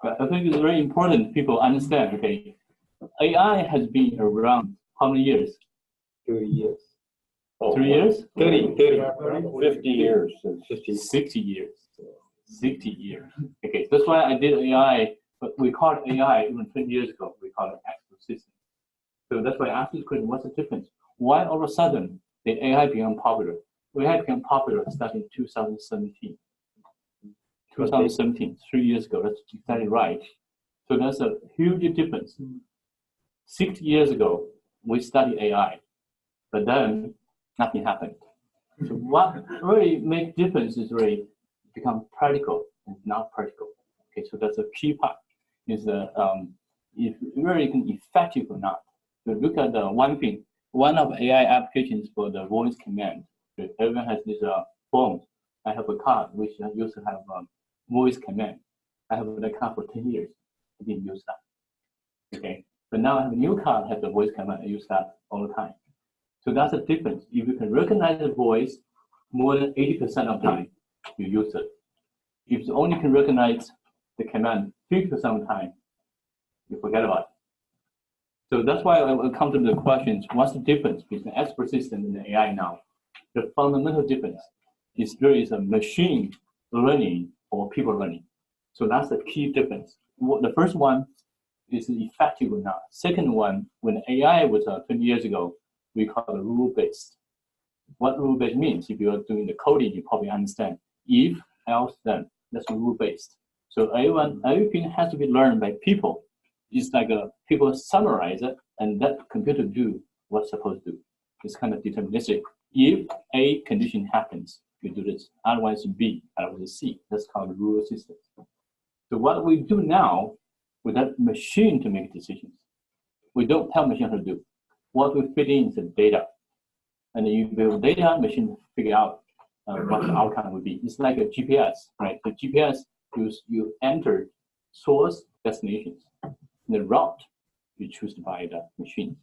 But I think it's very important people understand, okay, AI has been around how many years? 3 years. 3 years? 30. 50 years. 60 years. 60 years. Okay, that's why I did AI, but we called it AI even 20 years ago. We called it expert system. So that's why I asked this question, what's the difference? Why all of a sudden did AI become popular? AI became popular starting 2017. 2017, 3 years ago, that's exactly right. So that's a huge difference. 60 years ago, we studied AI, but then nothing happened. So what really makes difference is really become practical and not practical. Okay, so that's a key part. Is if really effective or not. So look at the one thing. One of AI applications for the voice command. Everyone has this phone. I have a card which used to have voice command. I have the card for 10 years. I didn't use that. Okay, but now I have a new card has the voice command. I use that all the time. So that's the difference. If you can recognize the voice more than 80% of the time, you use it. If you only can recognize the command 50% of the time, you forget about it. So that's why I will come to the questions, what's the difference between expert system and AI now? The fundamental difference is there is a machine learning or people learning. So that's the key difference. The first one is effective or not. Second one, when AI was 20 years ago, we call it rule-based. What rule-based means, if you're doing the coding, you probably understand. If, else, then, that's rule-based. So everything has to be learned by people. It's like people summarize it, and that computer do what's supposed to do. It's kind of deterministic. If A condition happens, you do this. Otherwise, B, otherwise C. That's called rule system. So what we do now, with that machine to make decisions, we don't tell machine how to do. What we fit in is the data. And you build data, machine figure out what the outcome would be. It's like a GPS, right? The GPS, you enter source, destinations. The route, you choose by the machine.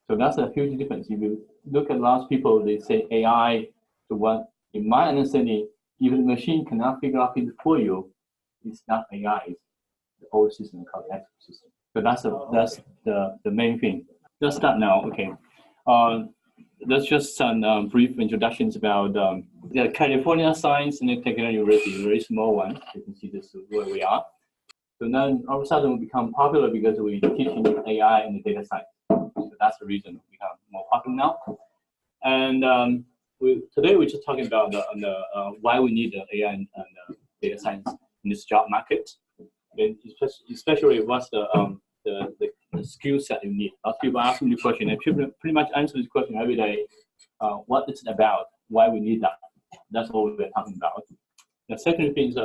So that's a huge difference. If you look at lots of people, they say AI, so what, in my understanding, even the machine cannot figure out it for you, it's not AI, it's the old system called expert system. So that's the main thing. Let's start now, okay. That's just some brief introductions about the California Science and Technology University, a very small one. You can see this is where we are. So then all of a sudden we become popular because we teaching AI and data science. So that's the reason we become more popular now. And today we're just talking about why we need AI and data science in this job market, and especially what's the skill set you need. Lots of people ask me the question, and people pretty much answer this question every day. What it's about, why we need that. That's what we're talking about. The second thing is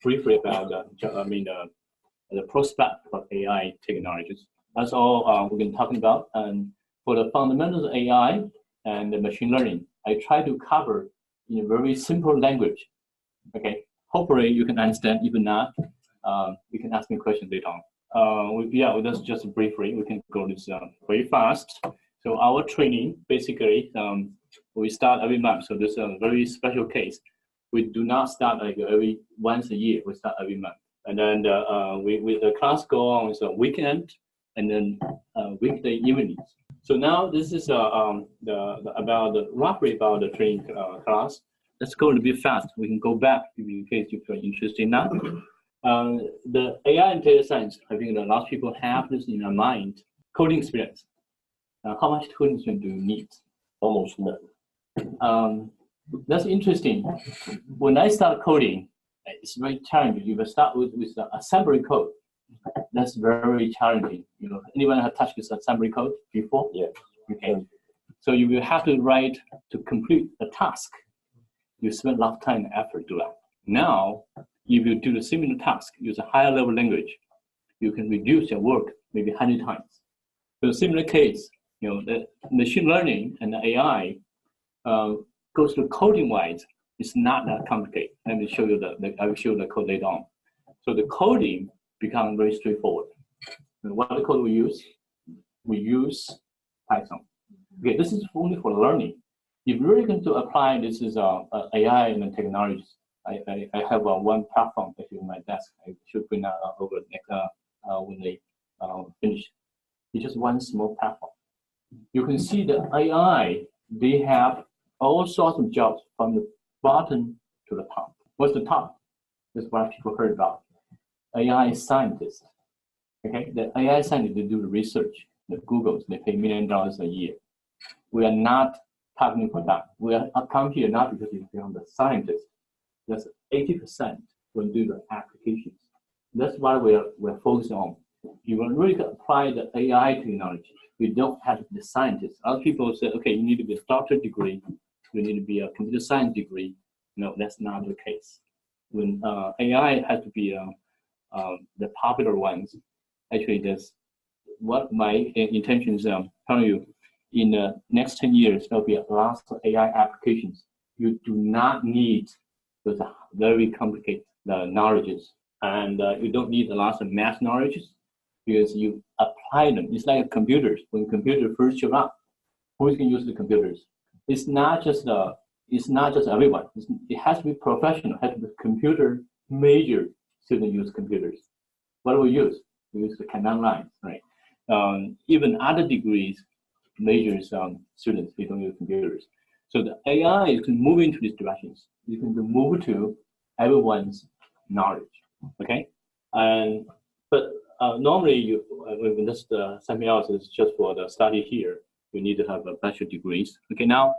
briefly about the prospect of AI technologies. That's all we've been talking about. And for the fundamentals of AI and the machine learning, I try to cover in a very simple language. Okay, hopefully you can understand. If not, you can ask me questions later on. That's just briefly. We can go this very fast. So our training, basically, we start every month. So this is a very special case. We do not start like once a year. We start every month. And then the class go on is a weekend and then weekday evenings. So now this is roughly about the training class. Let's go a little bit fast. We can go back in case you're interested in that. The AI and data science, I think a lot of people have this in their mind. Coding experience. How much coding experience do you need? Almost none. That's interesting. When I start coding, it's very challenging. You will start with the assembly code. That's very challenging. Anyone have touched this assembly code before? Yeah. Okay. So you will have to write to complete the task. You spend a lot of time and effort to do that. Now, if you do the similar task, use a higher level language, you can reduce your work maybe 100 times. So similar case, the machine learning and the AI goes to coding wise. It's not that complicated. Let me show you I will show you the code later on. So the coding becomes very straightforward. And what the code we use? We use Python. Okay, this is only for learning. If you're really going to apply this is AI and technologies, I have one platform actually on my desk. I should bring that over next when they finish. It's just one small platform. You can see the AI, they have all sorts of jobs from the bottom to the top. What's the top? That's what people heard about. AI scientists. Okay, the AI scientists, they do the research. The Googles, they pay $1 million a year. We are not talking for that. We are come here not because you become the scientist. That's 80% will do the applications. That's what we're focusing on. You will really apply the AI technology. We don't have the scientists. Other people say, okay, you need to be a doctorate degree. You need to be a computer science degree. No, that's not the case. When AI has to be the popular ones, actually, that's what my intention is telling you. In the next 10 years, there'll be lots of AI applications. You do not need those very complicated knowledges, and you don't need a lot of math knowledges because you apply them. It's like computers. When computers first show up, who's going to use the computers? It's not just everyone. It has to be professional. It has to be computer major students use computers. What do we use? We use the command lines, right? Even other degrees, majors students, they don't use computers. So the AI is moving into these directions. You can move to everyone's knowledge, okay? But normally, when this something else is just for the study here, you need to have a bachelor degrees. Okay, now,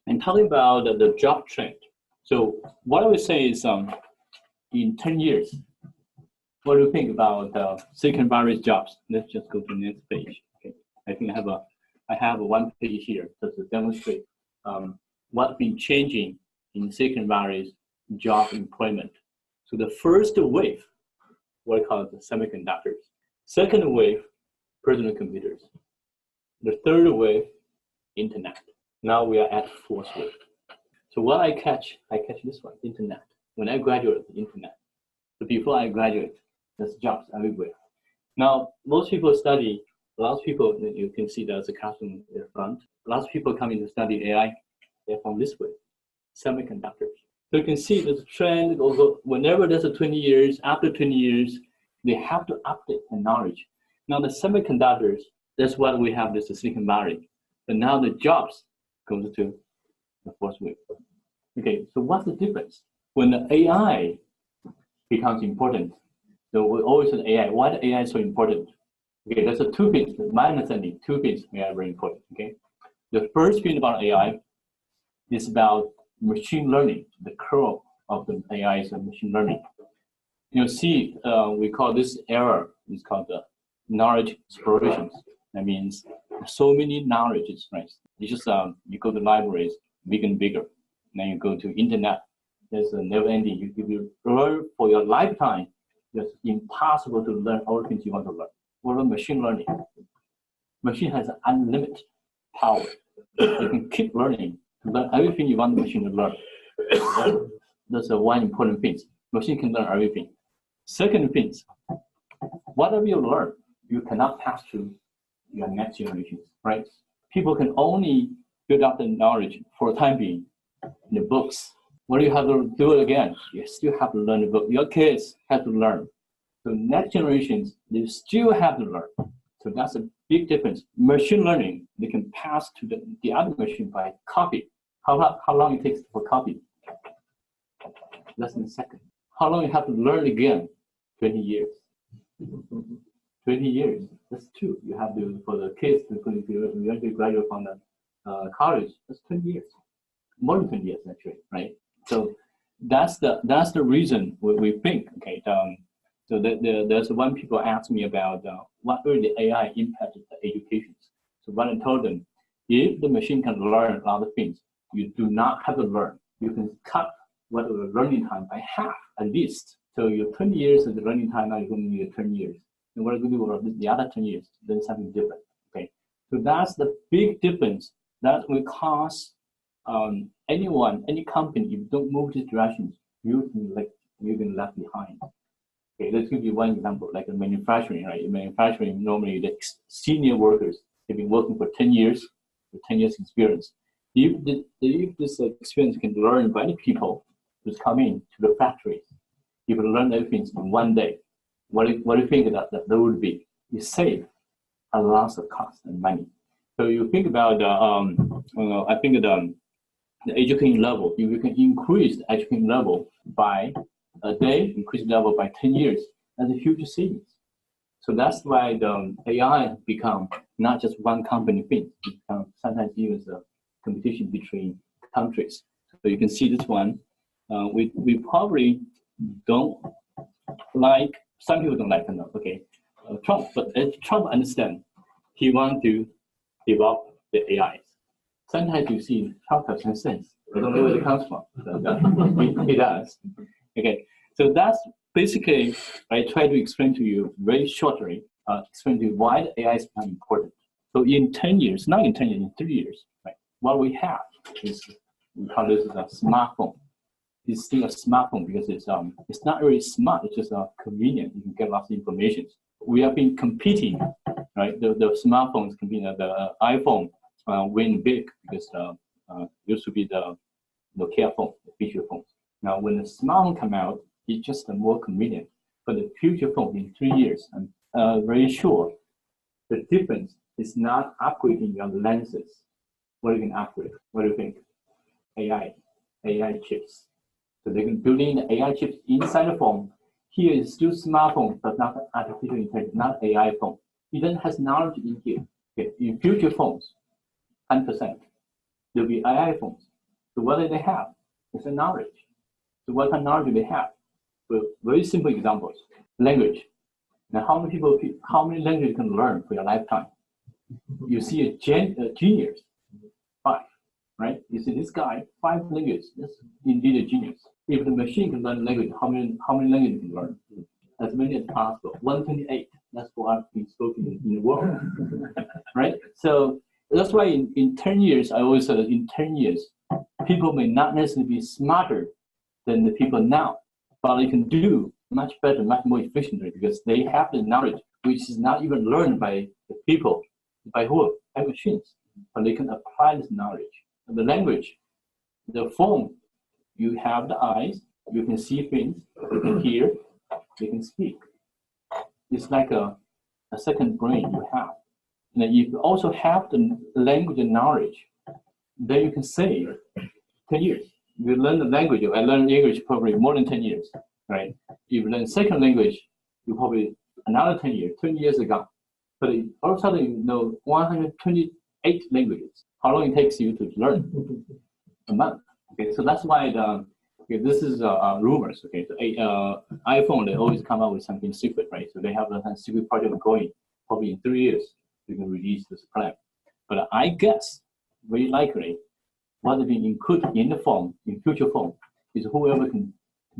I'm talking about the job trend. So what I would say is, in 10 years, what do you think about Silicon Valley jobs? Let's just go to the next page. Okay, I think I have one page here just to demonstrate what's been changing in Silicon Valley's job employment. So the first wave, what I call the semiconductors. Second wave, personal computers. The third wave, internet. Now we are at fourth wave. So what I catch this one, internet. When I graduate, the internet. So before I graduate, there's jobs everywhere. Now, most people study, a lot of people, you can see there's a classroom in the front. A lot of people coming to study AI, they're from this way, semiconductors. So you can see this trend over, whenever there's a 20 years, after 20 years, they have to update the knowledge. Now the semiconductors, that's what we have this Silicon Valley. But now the jobs goes to the fourth wave. Okay, so what's the difference? When the AI becomes important, so we always say AI, why the AI is so important? Okay, there's two things, my understanding, two things are very important, okay? The first thing about AI is about machine learning. The core of the AI is machine learning. You see, we call this era, it's called the knowledge explorations. That means so many knowledges, right? You just, you go to libraries, bigger and bigger. Then you go to internet, there's a never ending. If you learn for your lifetime, it's impossible to learn all the things you want to learn. What about machine learning? Machine has unlimited power. You can keep learning to learn everything you want the machine to learn. That's one important thing. Machine can learn everything. Second thing, whatever you learn, you cannot pass to your next generations, right? People can only build up the knowledge for the time being in the books. When you have to do it again, you still have to learn the book. Your kids have to learn. So next generations, they still have to learn. So that's a big difference. Machine learning, they can pass to the other machine by copy. How long it takes for copy? Less than a second. How long you have to learn again? 20 years. 20 years, that's two. You have to, for the kids, if you eventually graduate from the college, that's 20 years. More than 20 years, actually, right? So that's the reason we think, okay, so there's one people ask me about what will the AI impact the education. So what I told them, if the machine can learn a lot of things, you do not have to learn. You can cut what the learning time by half at least. So your 20 years of the learning time, now you're going to need 10 years. And what are you going to do with the other 10 years? Then something different, okay? So that's the big difference that will cause anyone, any company, if you don't move these directions, you've been left behind. Okay, let's give you one example, like in manufacturing, right? In manufacturing, normally the senior workers have been working for 10 years, with 10 years experience. If this experience can learn by people, just come in to the factories. You can learn everything in one day. What do you think that would be? You save a lot of cost and money. So you think about, I think the education level, if you can increase the education level by a day, increase the level by 10 years, that's a huge savings. So that's why the AI become not just one company thing. It becomes sometimes even a competition between countries. So you can see this one. We probably don't like, some people don't like Trump, but Trump understands he wants to develop the AIs. Sometimes you see Trump has some sense. I don't know where it comes from. He does. Okay, so that's basically, I try to explain to you very shortly, explain to you why the AI is very important. So in 10 years, not in 10 years, in 3 years, right? What we have is, we call this a smartphone. It's still a smartphone because it's not really smart, it's just convenient. You can get lots of information. We have been competing, right? The smartphones competing, the iPhone win big because used to be the Nokia phone, the feature phones. Now when the smartphone come out, it's just more convenient. But the future phone in 3 years, I'm very sure the difference is not upgrading your lenses. What you can upgrade? What do you think? AI chips. So they can build in the AI chips inside the phone. Here is still smartphone, but not artificial intelligence, not AI phone. It then has knowledge in here. Okay. In future phones, 100%, there'll be AI phones. So what do they have? It's a knowledge. So what kind of knowledge do they have? Well, very simple examples. Language. Now, how many languages you can learn for your lifetime? You see a genius, 5, right? You see this guy, 5 languages. That's indeed a genius. If the machine can learn language, how many languages you can learn? As many as possible. 128. That's what I've been spoken in the world, right? So that's why in 10 years, I always said that in 10 years, people may not necessarily be smarter than the people now, but they can do much better, much more efficiently because they have the knowledge, which is not even learned by the people, by who? By machines, but they can apply this knowledge. And the language, the phone, you have the eyes, you can see things, you can hear, you can speak. It's like a second brain you have. And then if you also have the language and knowledge, then you can save 10 years. You learn the language, I learned English probably more than 10 years, right? If you learn second language, you probably another 10 years, 20 years ago. But all of a sudden you know 128 languages. How long it takes you to learn? A month. Okay, so that's why this is rumors. Okay, so iPhone, they always come out with something secret, right? So they have a secret project going. Probably in 3 years, we can release this plan. But I guess very likely what is being included in the phone, in future phone, is whoever can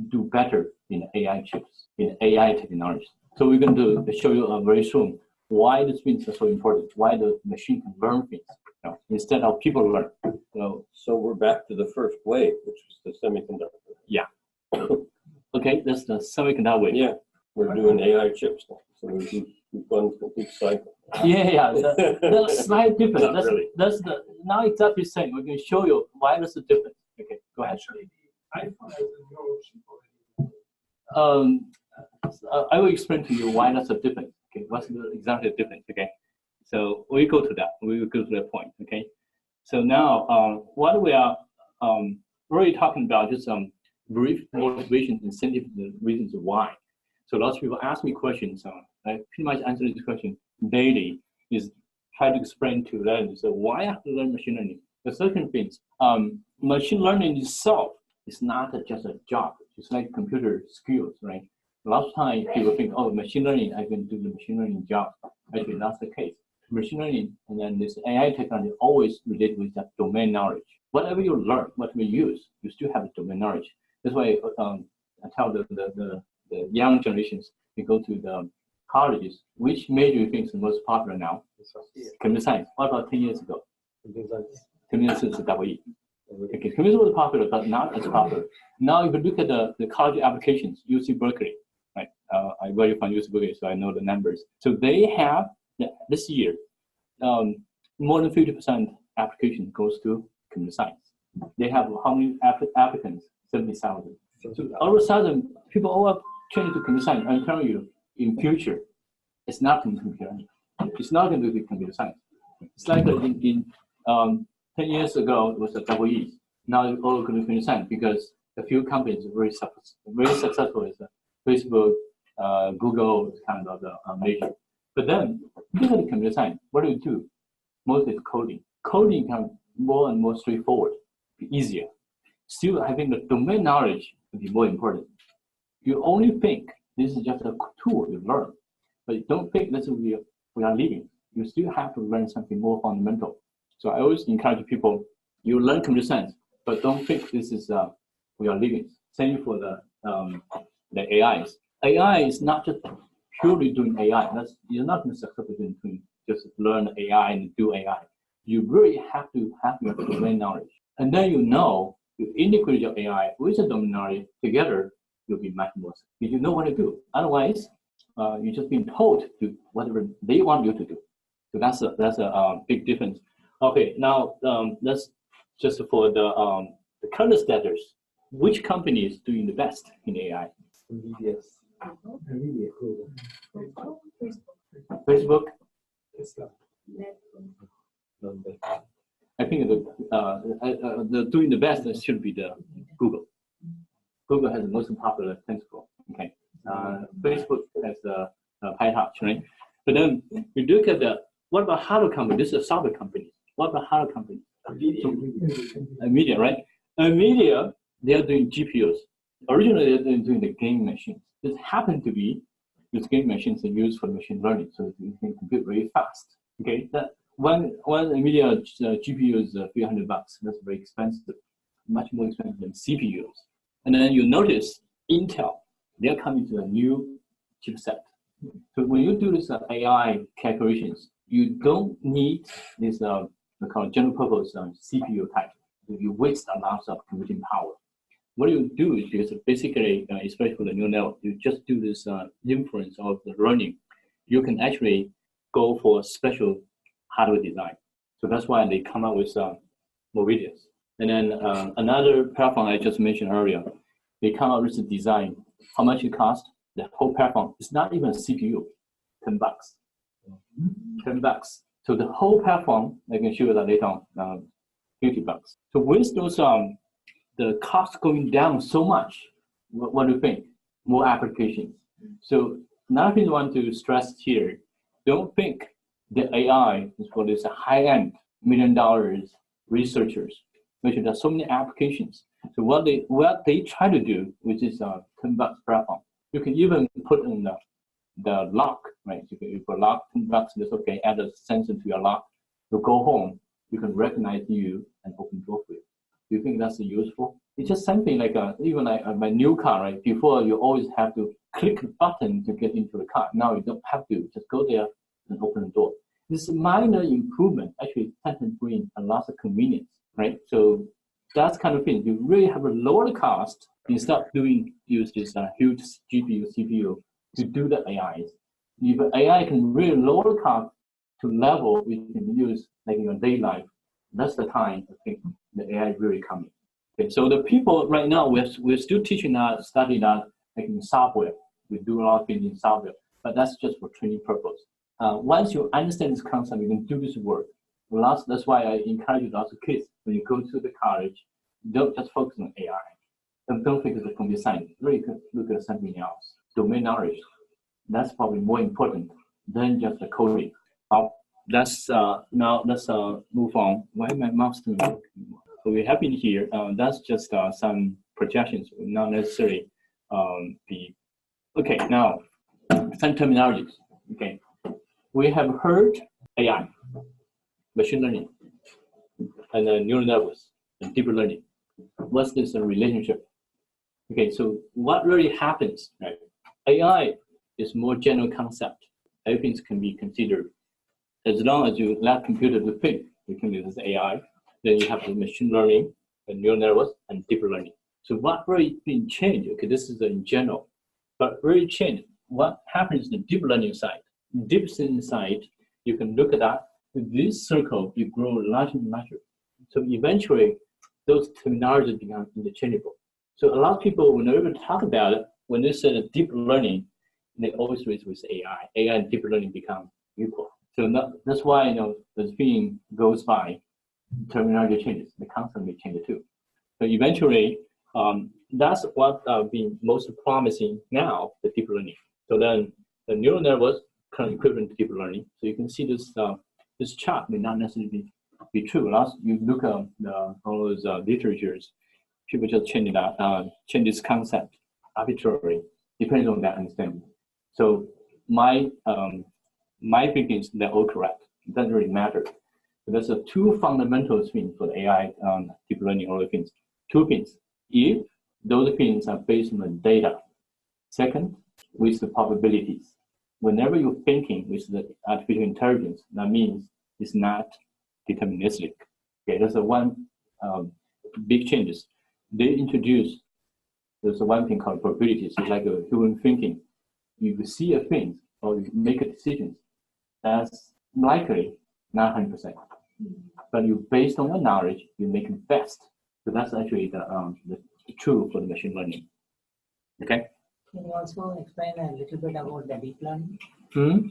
do better in AI chips, in AI technology. So we're going to show you very soon why these things are so important, why the machine can learn things instead of people learn. So we're back to the first wave, which was the semiconductor. Yeah. Okay, that's the semiconductor wave. Yeah, we're doing AI chips now. So we've gone the complete cycle. Yeah. That's slight difference. That's the now exactly saying. We're going to show you why there's a difference. Okay, go ahead. Actually, the iPhone has a neurochip already. I will explain to you why that's a difference. Okay, what's exactly the difference? Okay, so we go to that. We will go to that point. Okay, so now what we are really talking about just some brief motivation, incentive, the reasons why. So lots of people ask me questions. I pretty much answer this question daily. Is try to explain to them. So why I have to learn machine learning? The second things, machine learning itself is not just a job. It's like computer skills, right? A lot of times people think, oh, machine learning, I can do the machine learning job. Actually, that's the case. Machine learning and then this AI technology always related with that domain knowledge. Whatever you learn, whatever you use, you still have the domain knowledge. That's why I tell the young generations, you go to the colleges, which major you think is the most popular now? Computer science. What about 10 years ago? Computer science is double E. Okay, computer was popular, but not as popular. Now, if you look at the college applications, UC Berkeley, right? I graduated from UC Berkeley, so I know the numbers. So they have, this year, more than 50% application goes to computer science. They have how many applicants? 70,000. So all of a sudden, people all are changing to computer science. I'm telling you, in future, it's not going to be computer science. It's not going to be computer science. It's like in 10 years ago, it was a double E. Now it's all going to be computer science because a few companies are very successful. Is Facebook, Google, kind of the major. But then, look at the computer science. What do? Mostly it's coding. Coding becomes more and more straightforward, easier. Still, I think the domain knowledge will be more important. You only think this is just a tool you learn, but you don't think this is we are living. You still have to learn something more fundamental. So I always encourage people, you learn computer science, but don't think this is we are living. Same for the AIs. AI is not just purely doing AI. You're not going to successfully doing just learn AI and do AI. You really have to have your domain knowledge. And then you integrate your AI with the domain knowledge together, you'll be much more. If you know what to do. Otherwise, you're just being told to do whatever they want you to do. So that's a big difference. Okay, now that's just for the current status. Which company is doing the best in AI? Yes. Facebook. Tesla. I think the doing the best should be the Google. Google has the most popular TensorFlow. Okay, Facebook has the PyTorch, right? But then we look at what about hardware company? This is a software company. What about hardware company? NVIDIA, right? NVIDIA, they are doing GPUs. Originally, they're doing the game machines. This happened to be these game machines are used for machine learning, so you can compute very fast. Okay, that one NVIDIA GPU is a few $100. That's very expensive, much more expensive than CPUs. And then you notice Intel, they're coming to a new chipset. So when you do this AI calculations, you don't need this we call general purpose CPU type. You waste a lot of computing power. What you do is just basically, especially for the neural network, you just do this inference of the learning. You can actually go for special hardware design. So that's why they come up with Movidius. And then another platform I just mentioned earlier, they come up with a design. How much it costs? The whole platform, it's not even a CPU, $10. $10. So the whole platform, I can show you that later on, $50. So with those, the cost going down so much, what do you think? More applications. So another thing I want to stress here, don't think the AI is for this high-end $1 million researchers, which there's so many applications. So what they try to do, which is a $10 platform, you can even put in the lock, right? So you put lock, $10, that's okay, add a sensor to your lock. You go home, you can recognize you and open door for you. Do you think that's useful? It's just something like even like my new car, right? Before you always have to click a button to get into the car. Now you don't have to, just go there and open the door. This minor improvement actually can bring a lot of convenience, right? So that's kind of thing. You really have a lower cost instead of use this huge GPU, CPU to do the AIs. If AI can really lower the cost to level we can use like in your daily life, that's the time I think the AI is really coming. Okay, so the people right now, we're still teaching that, studying that like in software. We do a lot of things in software, but that's just for training purpose. Once you understand this concept, you can do this work. That's why I encourage lots of kids, when you go to the college, don't just focus on AI. And don't focus on computer science. Really look at something else. Domain knowledge. That's probably more important than just the coding. Now let's move on. Why my mouse doesn't work anymore? So we have been here. That's just some projections, not necessarily okay. Now some terminologies. Okay, we have heard AI, machine learning, and then neural networks and deep learning. What's this relationship? Okay, so what really happens? Right, AI is more general concept. Everything can be considered. As long as you let computer to think, you can use AI. Then you have the machine learning, the neural networks, and deep learning. So what really been changed? Okay, this is in general, but really changed. What happens in the deep learning side? Deep learning side, you can look at that. This circle, you grow larger and larger. So eventually, those terminologies become interchangeable. So a lot of people, whenever they talk about it, when they say deep learning, they always raise with AI. AI and deep learning become equal. So that's why, as being goes by, terminology changes. The concept may change too. But eventually, that's what being most promising now, the deep learning. So then the neural networks kind of equivalent to deep learning. So you can see this chart may not necessarily be true. Last you look at all those literatures, people just change that, change this concept arbitrarily, depends on that understanding. So my thinking is they're all correct. It doesn't really matter. So there's two fundamental things for the AI deep learning, all the things. Two things. If those things are based on the data. Second, with the probabilities. Whenever you're thinking with the artificial intelligence, that means it's not deterministic. Okay, there's one big changes. They introduce there's one thing called probabilities. It's like a human thinking. You see a thing or you make a decision. That's likely not 100%. But you based on your knowledge, you make it best. So that's actually the true for the machine learning. Okay. Can you also explain a little bit about the deep learning? Hmm?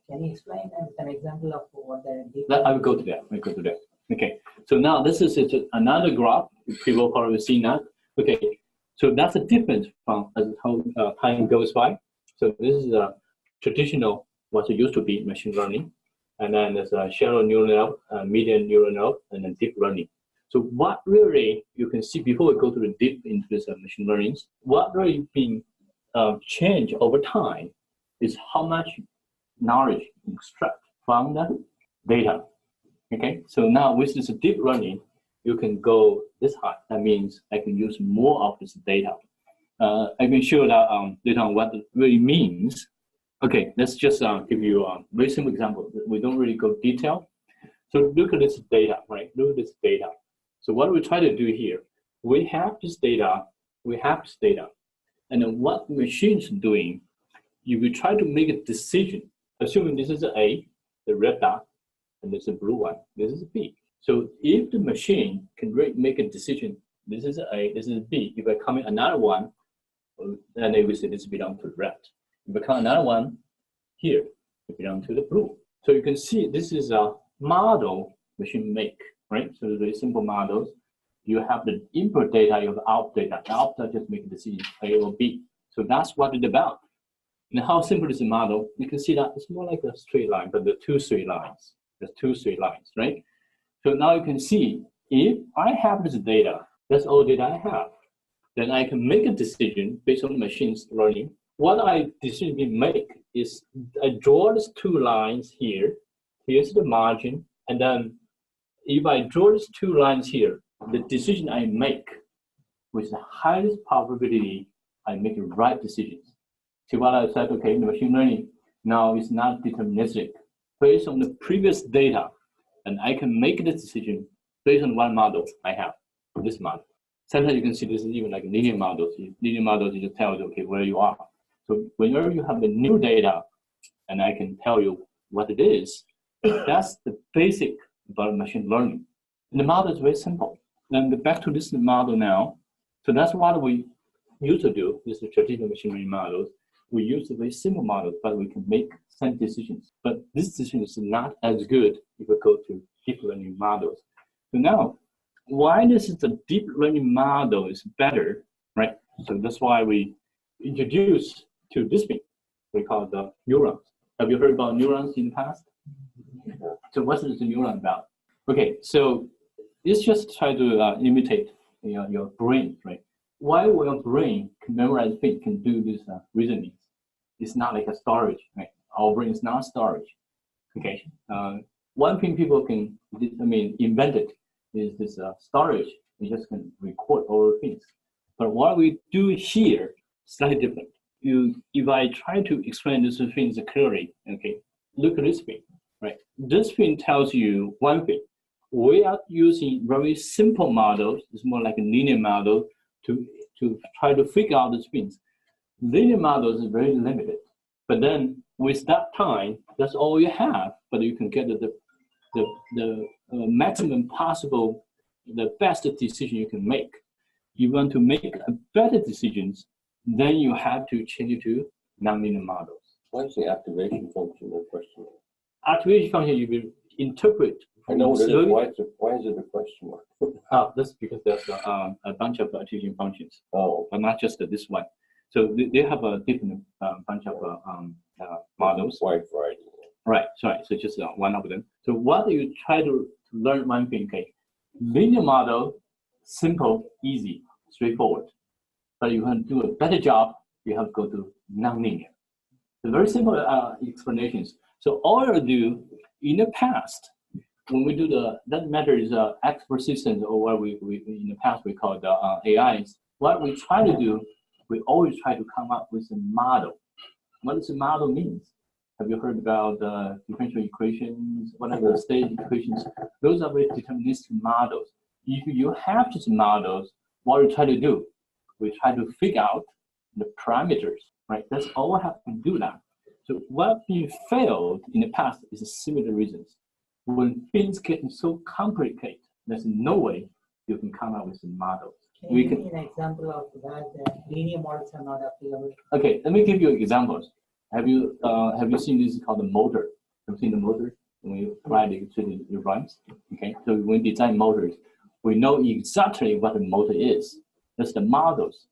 Can you explain an example of what the deep I will go to that. Okay. So now this is another graph. People probably seen that. Okay. So that's a difference from how time goes by. So this is a traditional, what it used to be machine learning. And then there's a shallow neural network, medium neural network, and then deep learning. So what really you can see before we go to the deep into this machine learning, what really been changed over time is how much knowledge you extract from the data. Okay, so now with this deep learning, you can go this high. That means I can use more of this data. I can show that later on what it really means. Okay, let's just give you a very simple example. We don't really go detail. So look at this data, right? Look at this data. So what we try to do here, we have this data, and then what the machine is doing, you will try to make a decision, assuming this is A, the red dot, and this is a blue one, this is B. So if the machine can make a decision, this is A, this is B, if I come in another one, then they will say this belongs to the red. If I come another one here, it belongs to the blue. So you can see this is a model machine make, right? So very simple models. You have the input data, you have the output data. The output just make a decision, A or B. So that's what it's about. And how simple is the model? You can see that it's more like a straight line, but the two straight lines. There's two straight lines, right? So now you can see, if I have this data, that's all data I have, then I can make a decision based on the machine's learning. What I decision make is I draw these two lines here. Here's the margin, and then if I draw these two lines here, the decision I make with the highest probability, I make the right decisions. See what I said? Okay, the machine learning now is not deterministic. Based on the previous data, and I can make the decision based on one model I have, this model. Sometimes you can see this is even like linear models. Linear models, you just tell you, okay, where you are. So whenever you have the new data, and I can tell you what it is, that's the basic about machine learning. And the model is very simple. Then back to this model now. So that's what we used to do, this is the traditional machine learning models. We use a very simple model, but we can make some decisions. But this decision is not as good if we go to deep learning models. So now, why this is the deep learning model is better, right? So that's why we introduce to this thing, we call the neurons. Have you heard about neurons in the past? So what is the neuron about? Okay, so let's just try to imitate your brain, right? Why will your brain can memorize things, can do this reasoning? It's not like a storage, right? Our brain is not storage. Okay, one thing people can, invented is this storage. We just can record all things. But what we do here, slightly different. If I try to explain these things clearly, okay, look at this thing, right? This thing tells you one thing. We are using very simple models. It's more like a linear model to try to figure out these things. Linear models is very limited. But then with that time, that's all you have. But you can get the maximum possible, the best decision you can make. you want to make a better decisions, then you have to change it to nonlinear models. Why is the activation function a question mark? Activation function you will interpret. I know what it is. slowly. Why is it a question mark? That's because there's a bunch of activation functions, Oh, but not just this one. So they have a different bunch of models. wide variety. Right, sorry. So just one of them. So what you try to learn one thing, okay? Linear model, simple, easy, straightforward. But you want to do a better job, you have to go to nonlinear. So very simple explanations. So all you do in the past, when we do that matter is expert systems, or what we in the past we call the AIs. What we try to do, we always try to come up with a model. What does a model mean? Have you heard about differential equations? What are the state equations? Those are very deterministic models. If you have these models, what we try to do, we try to figure out the parameters, right? That's all we have to do now. So what we failed in the past is similar reasons. When things get so complicated, there's no way you can come up with models. Can you give me an example of that linear models are not applicable? Okay, let me give you examples. Have you seen this called the motor? Have you seen the motor? When we apply it to the rhymes, okay? So when we design motors, we know exactly what the motor is. That's the models.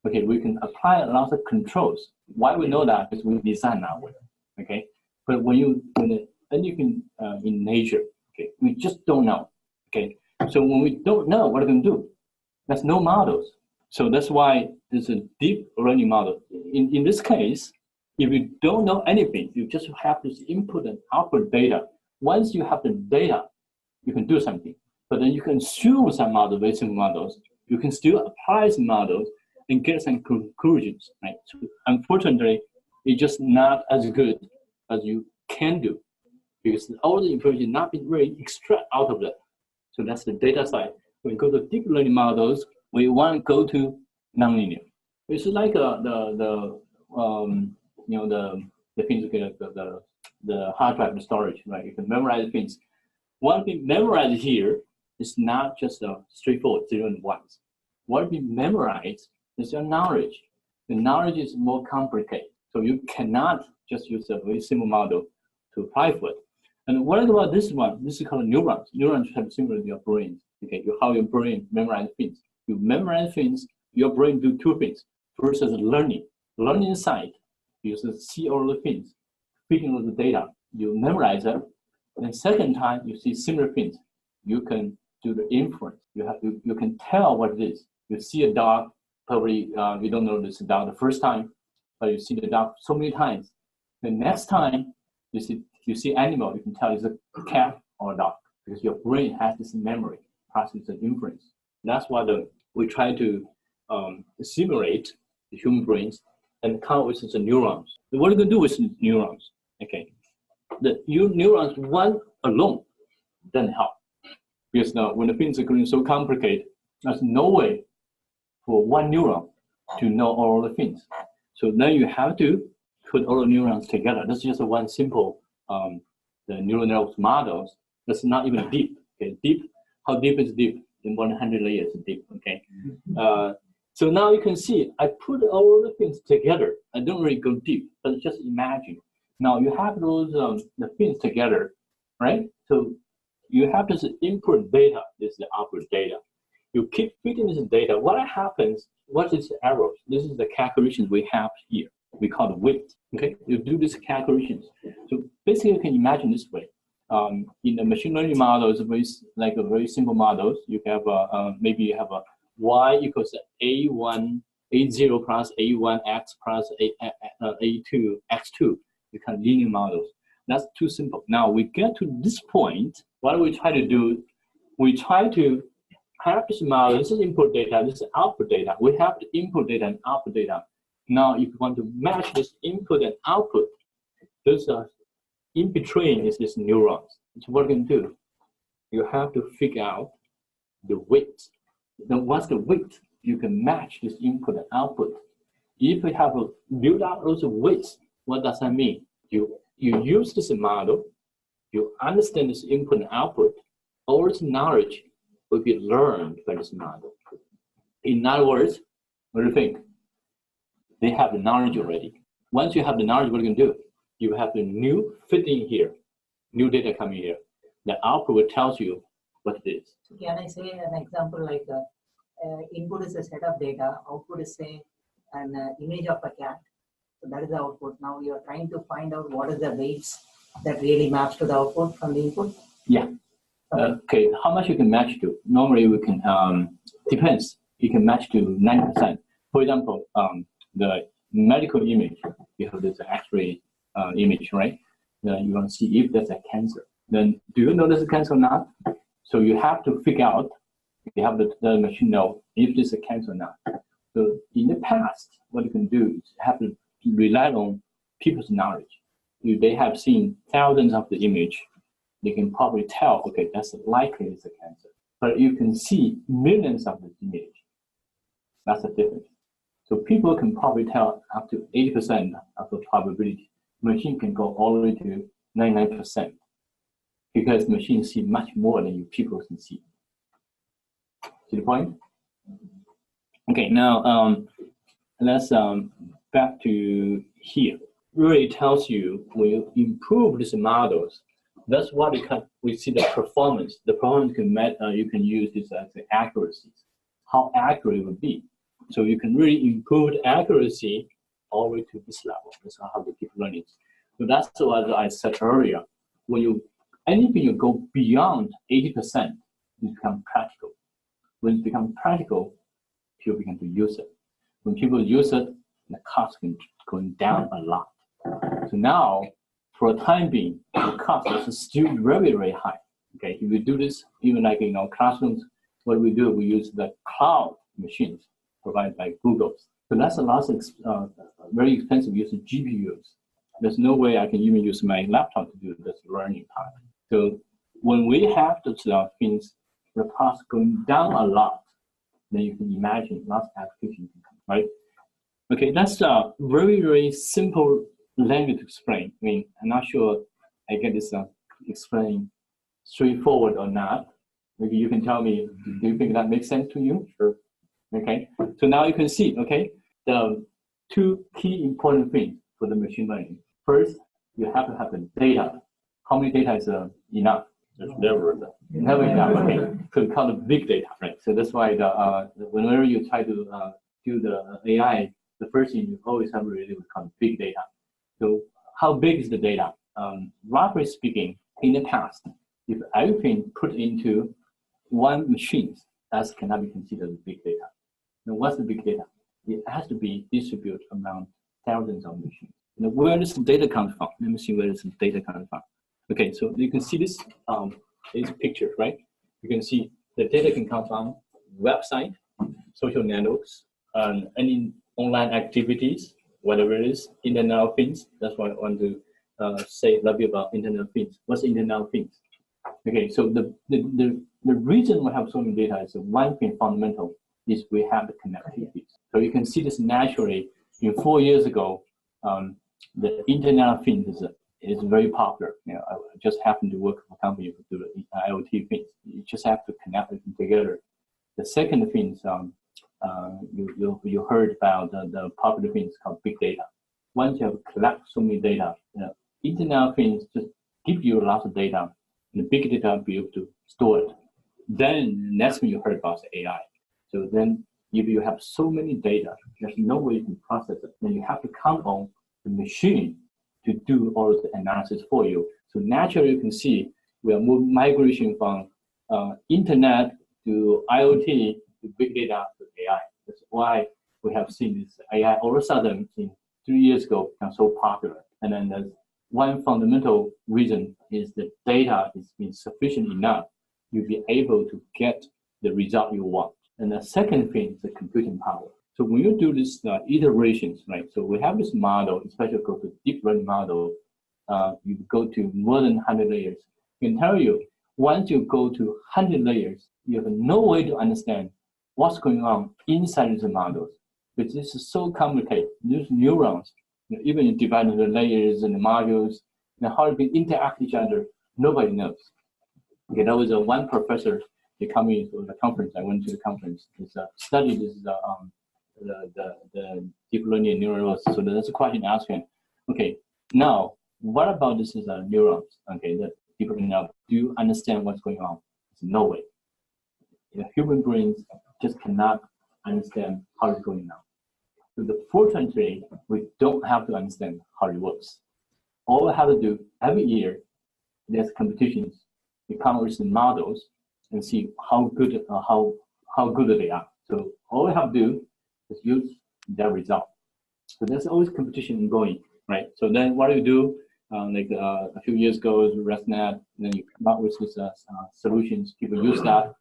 Okay, we can apply a lot of controls. Why we know that? Because we design that way, okay? But then you can in nature, okay? We just don't know, okay? So when we don't know, what are we going to do? There's no models. So that's why there's a deep learning model. In this case, if you don't know anything, you just have this input and output data. Once you have the data, you can do something. But then you can assume some models, very simple models. You can still apply some models and get some conclusions, right? So unfortunately, it's just not as good as you can do because all the information not been really extract out of it. So that's the data side. When we go to deep learning models, we want to go to nonlinear. It's like the things, the hard drive, the storage, right? You can memorize things. One thing memorized here is not just a straightforward 0 and 1s. What we memorize is your knowledge. The knowledge is more complicated. So you cannot just use a very simple model to apply for it. And what about this one? This is called neurons. Neurons have similar to your brain. Okay, how your brain memorize things. You memorize things, your brain do two things. First is learning. Learning side, you see all the things, feeding all the data. You memorize it. And second time, you see similar things. You can do the inference. You can tell what it is. You see a dog, probably you don't know this dog the first time, but you see the dog so many times. The next time you see animal, you can tell it's a cat or a dog because your brain has this memory process and inference. That's why we try to simulate the human brains and come up with the neurons. What are you going to do with neurons? Okay, the neurons one alone doesn't help because now when the things are getting so complicated, there's no way for one neuron to know all the things. So then you have to put all the neurons together. That's just one simple the neural network models. That's not even deep. Okay, deep. How deep is deep? In 100 layers deep. Okay. So now you can see I put all the things together. I don't really go deep, but just imagine. Now you have those the things together, right? So you have this input data. This is the output data. You keep feeding this data. What happens? What is the errors? This is the calculations we have here. We call the weight. Okay, you do these calculations. So basically, you can imagine this way. In the machine learning models, like a very simple models, you have maybe you have a y equals a0 plus a1 x plus a2 x2. You kind of linear models. That's too simple. Now we get to this point. What do we try to do? We try to have this model. This is input data. This is output data. We have the input data and output data. Now, if you want to match this input and output, those are in between is this neurons. So what you can do? You have to figure out the weight. Then what's the weight? You can match this input and output. If you have build out those weights, what does that mean? You use this model, you understand this input and output, all this knowledge will be learned by this model. In other words, what do you think? They have the knowledge already. Once you have the knowledge, what are you going to do? You have the new fit in here, new data coming here. The output will tell you what it is. So can I say an example like input is a set of data, output is say an image of a cat. So that is the output. Now you are trying to find out what is the weights that really maps to the output from the input. Yeah. Okay. How much you can match to? Normally we can depends. You can match to 90%. For example, the medical image, you have this X-ray image, right? You want to see if there's a cancer. Then do you know there's a cancer or not? So you have to figure out, you have the machine know if there's a cancer or not. So in the past, what you can do is have to rely on people's knowledge. If they have seen thousands of the image, they can probably tell, okay, that's likely it's a cancer. But you can see millions of the image. That's the difference. So people can probably tell up to 80% of the probability. Machine can go all the way to 99% because machines see much more than you people can see. See the point? Okay, now let's back to here. Really tells you when you improve these models, that's what we see the performance. The performance you can use this as the accuracy, how accurate it would be. So you can really improve the accuracy all the way to this level. That's how we keep learning. So that's what I said earlier. When anything you go beyond 80%, it becomes practical. When it becomes practical, people begin to use it. When people use it, the cost can go down a lot. So now, for the time being, the cost is still very, very high. Okay, if we do this, even like in our classrooms, what we do, we use the cloud machines provided by Google. So that's a lot of very expensive use of GPUs. There's no way I can even use my laptop to do this learning part. So when we have those things, the cost going down a lot, then you can imagine lots of applications, right? Okay, that's a very, very simple language to explain. I mean, I'm not sure I get this explained straightforward or not. Maybe you can tell me, do you think that makes sense to you? Sure. Okay, so now you can see, okay, the two key important things for the machine learning. First, you have to have the data. How many data is enough? There's never enough. Never enough, okay. So we call it big data, right? So that's why whenever you try to do the AI, the first thing you always have to really called big data. So how big is the data? Roughly speaking, in the past, if everything put into one machine, that cannot be considered big data. Now, what's the big data? It has to be distributed among thousands of machines. Now, where does the data come from? Let me see where does the data come from. Okay, so you can see this picture, right? You can see the data can come from website, social networks, any online activities, whatever it is, Internet of Things. That's why I want to say a little bit about Internet of Things. What's Internet of Things? Okay, so the reason we have so many data is one thing fundamental is we have the connectivity. So you can see this naturally. 4 years ago, the Internet of Things is very popular. You know, I just happened to work for a company to do the IoT things. You just have to connect them together. The second thing is you heard about the popular things called big data. Once you have collected so many data, Internet of Things just give you a lot of data, and the big data will be able to store it. Then next thing you heard about is AI. So then if you have so many data, there's no way you can process it. Then you have to count on the machine to do all of the analysis for you. So naturally you can see we are moving migration from internet to IoT to big data to AI. That's why we have seen this AI all of a sudden in 3 years ago become so popular. And then there's one fundamental reason is the data is being sufficient enough, you'll be able to get the result you want. And the second thing is the computing power. So when you do this iterations, right? So we have this model, especially go to deep learning model, you go to more than 100 layers. I can tell you, once you go to 100 layers, you have no way to understand what's going on inside the models. Because this is so complicated. These neurons, even you divide into the layers and the modules, and how they interact with each other, nobody knows. Okay, there was one professor they come in to the conference. I went to the conference. It's a study. This is the deep learning neurons. So there's a question asking, okay, now what about this is neurons? Okay, that people now do you understand what's going on? It's no way. The human brains just cannot understand how it's going on. So fortunately, we don't have to understand how it works. All we have to do every year, there's competitions. We come up with the models and see how good they are. So all we have to do is use their result. So there's always competition going, right? So then what do you do? A few years ago, ResNet, and then you come up with these solutions. People use that.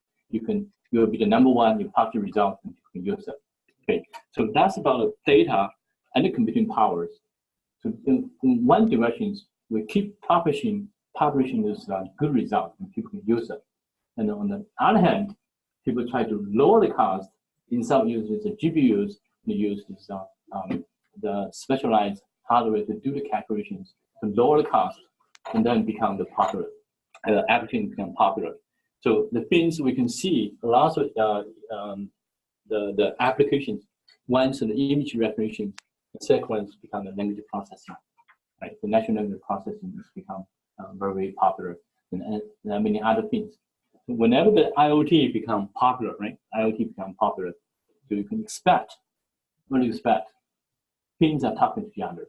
You'll be the number one. You publish the result, and you can use it. Okay, so that's about data and the computing powers. So in one direction, we keep publishing this good result, and people can use it. And on the other hand, people try to lower the cost. In some uses, the GPUs, they use this, the specialized hardware to do the calculations to lower the cost, and then become the popular. Applications become popular. So the things we can see, lots of the applications, once the image recognition sequence become the language processing, right? The natural language processing has become very popular, and many other things. Whenever the IoT become popular, right? IoT become popular, so you can expect, what do you expect? Things are talking to each other.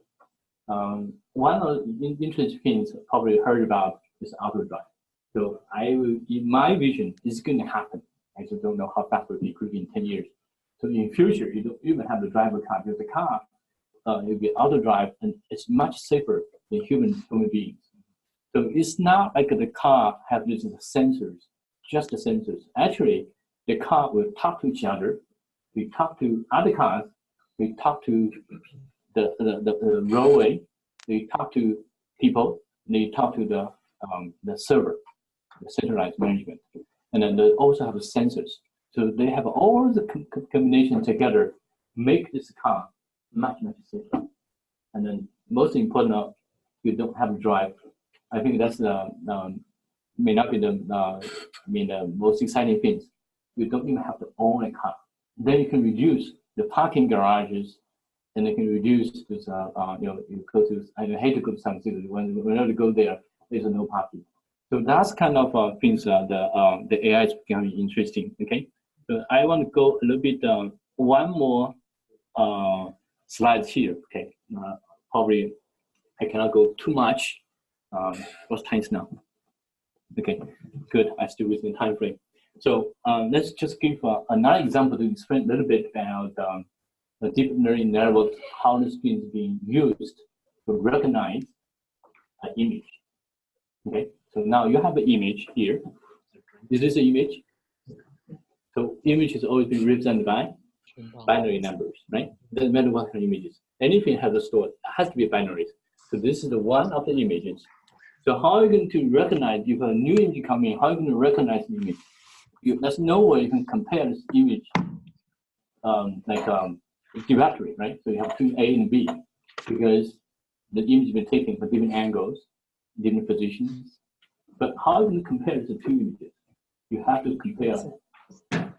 One of the interesting things probably heard about is auto drive. So in my vision, it's going to happen. I just don't know how fast it will be. It could be in 10 years. So in future, you don't even have to drive a car. Because the car, it'll be auto drive, and it's much safer than human beings. So it's not like the car have these sensors, just the sensors. Actually, the car will talk to each other. We talk to other cars. We talk to the roadway. They talk to people. They talk to the server, the centralized management. And then they also have the sensors. So they have all the combination together, make this car much safer. And then most important, you don't have to drive. I think that's may not be the most exciting things. You don't even have to own a car. Then you can reduce the parking garages, and they can reduce this. You go to. I hate to go to some cities. Whenever you go there, there's no parking. So that's kind of things the AI is becoming interesting. Okay, so I want to go a little bit one more slides here. Okay, probably I cannot go too much. What's time now? Okay, good. I still within time frame. So let's just give another example to explain a little bit about the deep learning network, how this thing is being used to recognize an image. Okay, so now you have an image here. Is this an image? So image is always being represented by binary numbers, right? Doesn't matter what kind of images. Anything has a store, it has to be binary. So this is the one of the images. So how are you going to recognize, if a new image comes in, how are you going to recognize the image? There's no way you can compare this image directly, right? So you have two A and B, because the image has been taken from different angles, different positions. But how are you going to compare the two images? You have to compare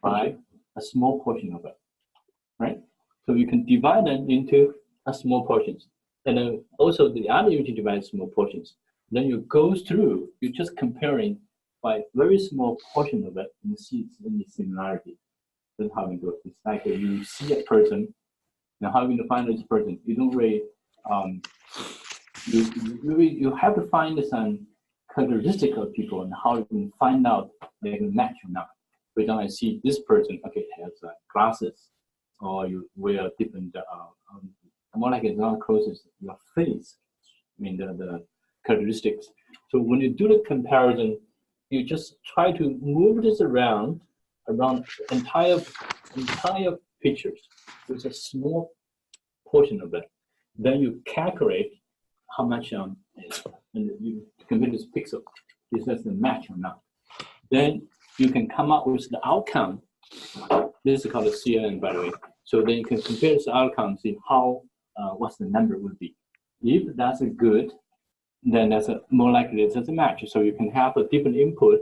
by a small portion of it, right? So you can divide them into a small portions. And then also the other image divided small portions. Then you go through, you're just comparing by very small portion of it and see any similarity. That's how we do it. It's like you see a person, now how are you going to find this person? You don't really, you have to find some characteristic of people and how you can find out they can match or not. For example, I see this person, okay, has glasses, or you wear different, more like it's not closest your face. I mean, the characteristics. So when you do the comparison, you just try to move this around entire pictures with a small portion of it. Then you calculate how much and you compare this pixel. Is that the match or not? Then you can come up with the outcome. This is called a CNN, by the way. So then you can compare this outcome, see how what's the number would be. If that's a good, then that's more likely it's a match. So you can have a different input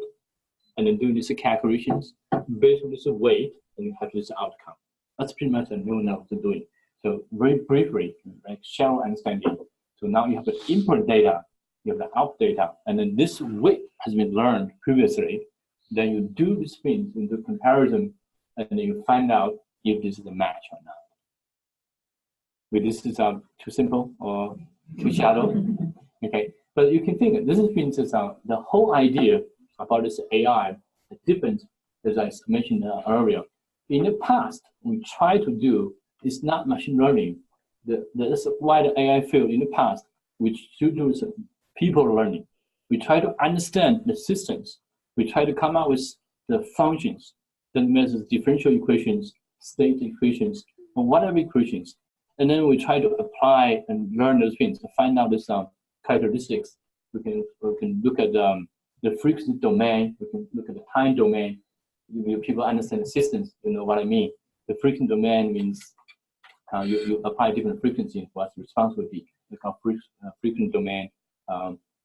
and then do these calculations based on this weight, and you have this outcome. That's pretty much a neural network doing. So very briefly, like shallow understanding. So now you have the input data, you have the output data, and then this weight has been learned previously. Then you do these things, you do comparison, and then you find out if this is a match or not. But this is too simple or too shallow. Okay, but you can think this means the whole idea about this AI, the difference, as I mentioned earlier. In the past, we try to do is not machine learning. That's why the AI field in the past, which should do is people learning. We try to understand the systems. We try to come up with the functions, that means differential equations, state equations, or whatever equations. And then we try to apply and learn those things to find out this characteristics. We can look at the frequency domain. We can look at the time domain. If people understand the systems, you know what I mean. The frequency domain means you apply different frequencies, what the response would be. We call frequency domain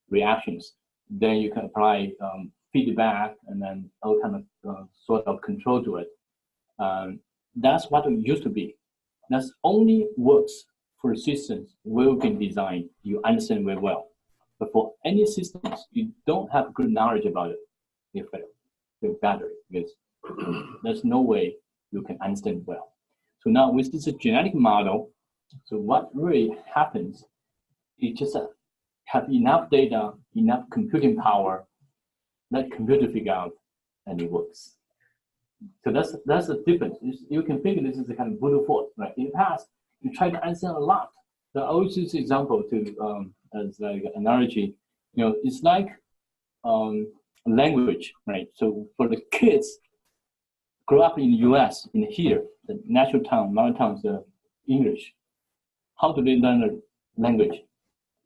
reactions. Then you can apply feedback and then all kind of sort of control to it. That's what it used to be. That's only works for systems well been designed, you understand very well. But for any systems, you don't have good knowledge about it, you fail. You're better because there's no way you can understand well. So now with this genetic model, so what really happens is just have enough data, enough computing power, let computer figure out, and it works. So that's the difference. You can think this is a kind of brute force, right? In the past, you try to understand a lot. So I always use this example to as like an analogy. You know, it's like language, right? So for the kids grow up in the U.S. in here, the national tongue, mother tongue is English. How do they learn a language?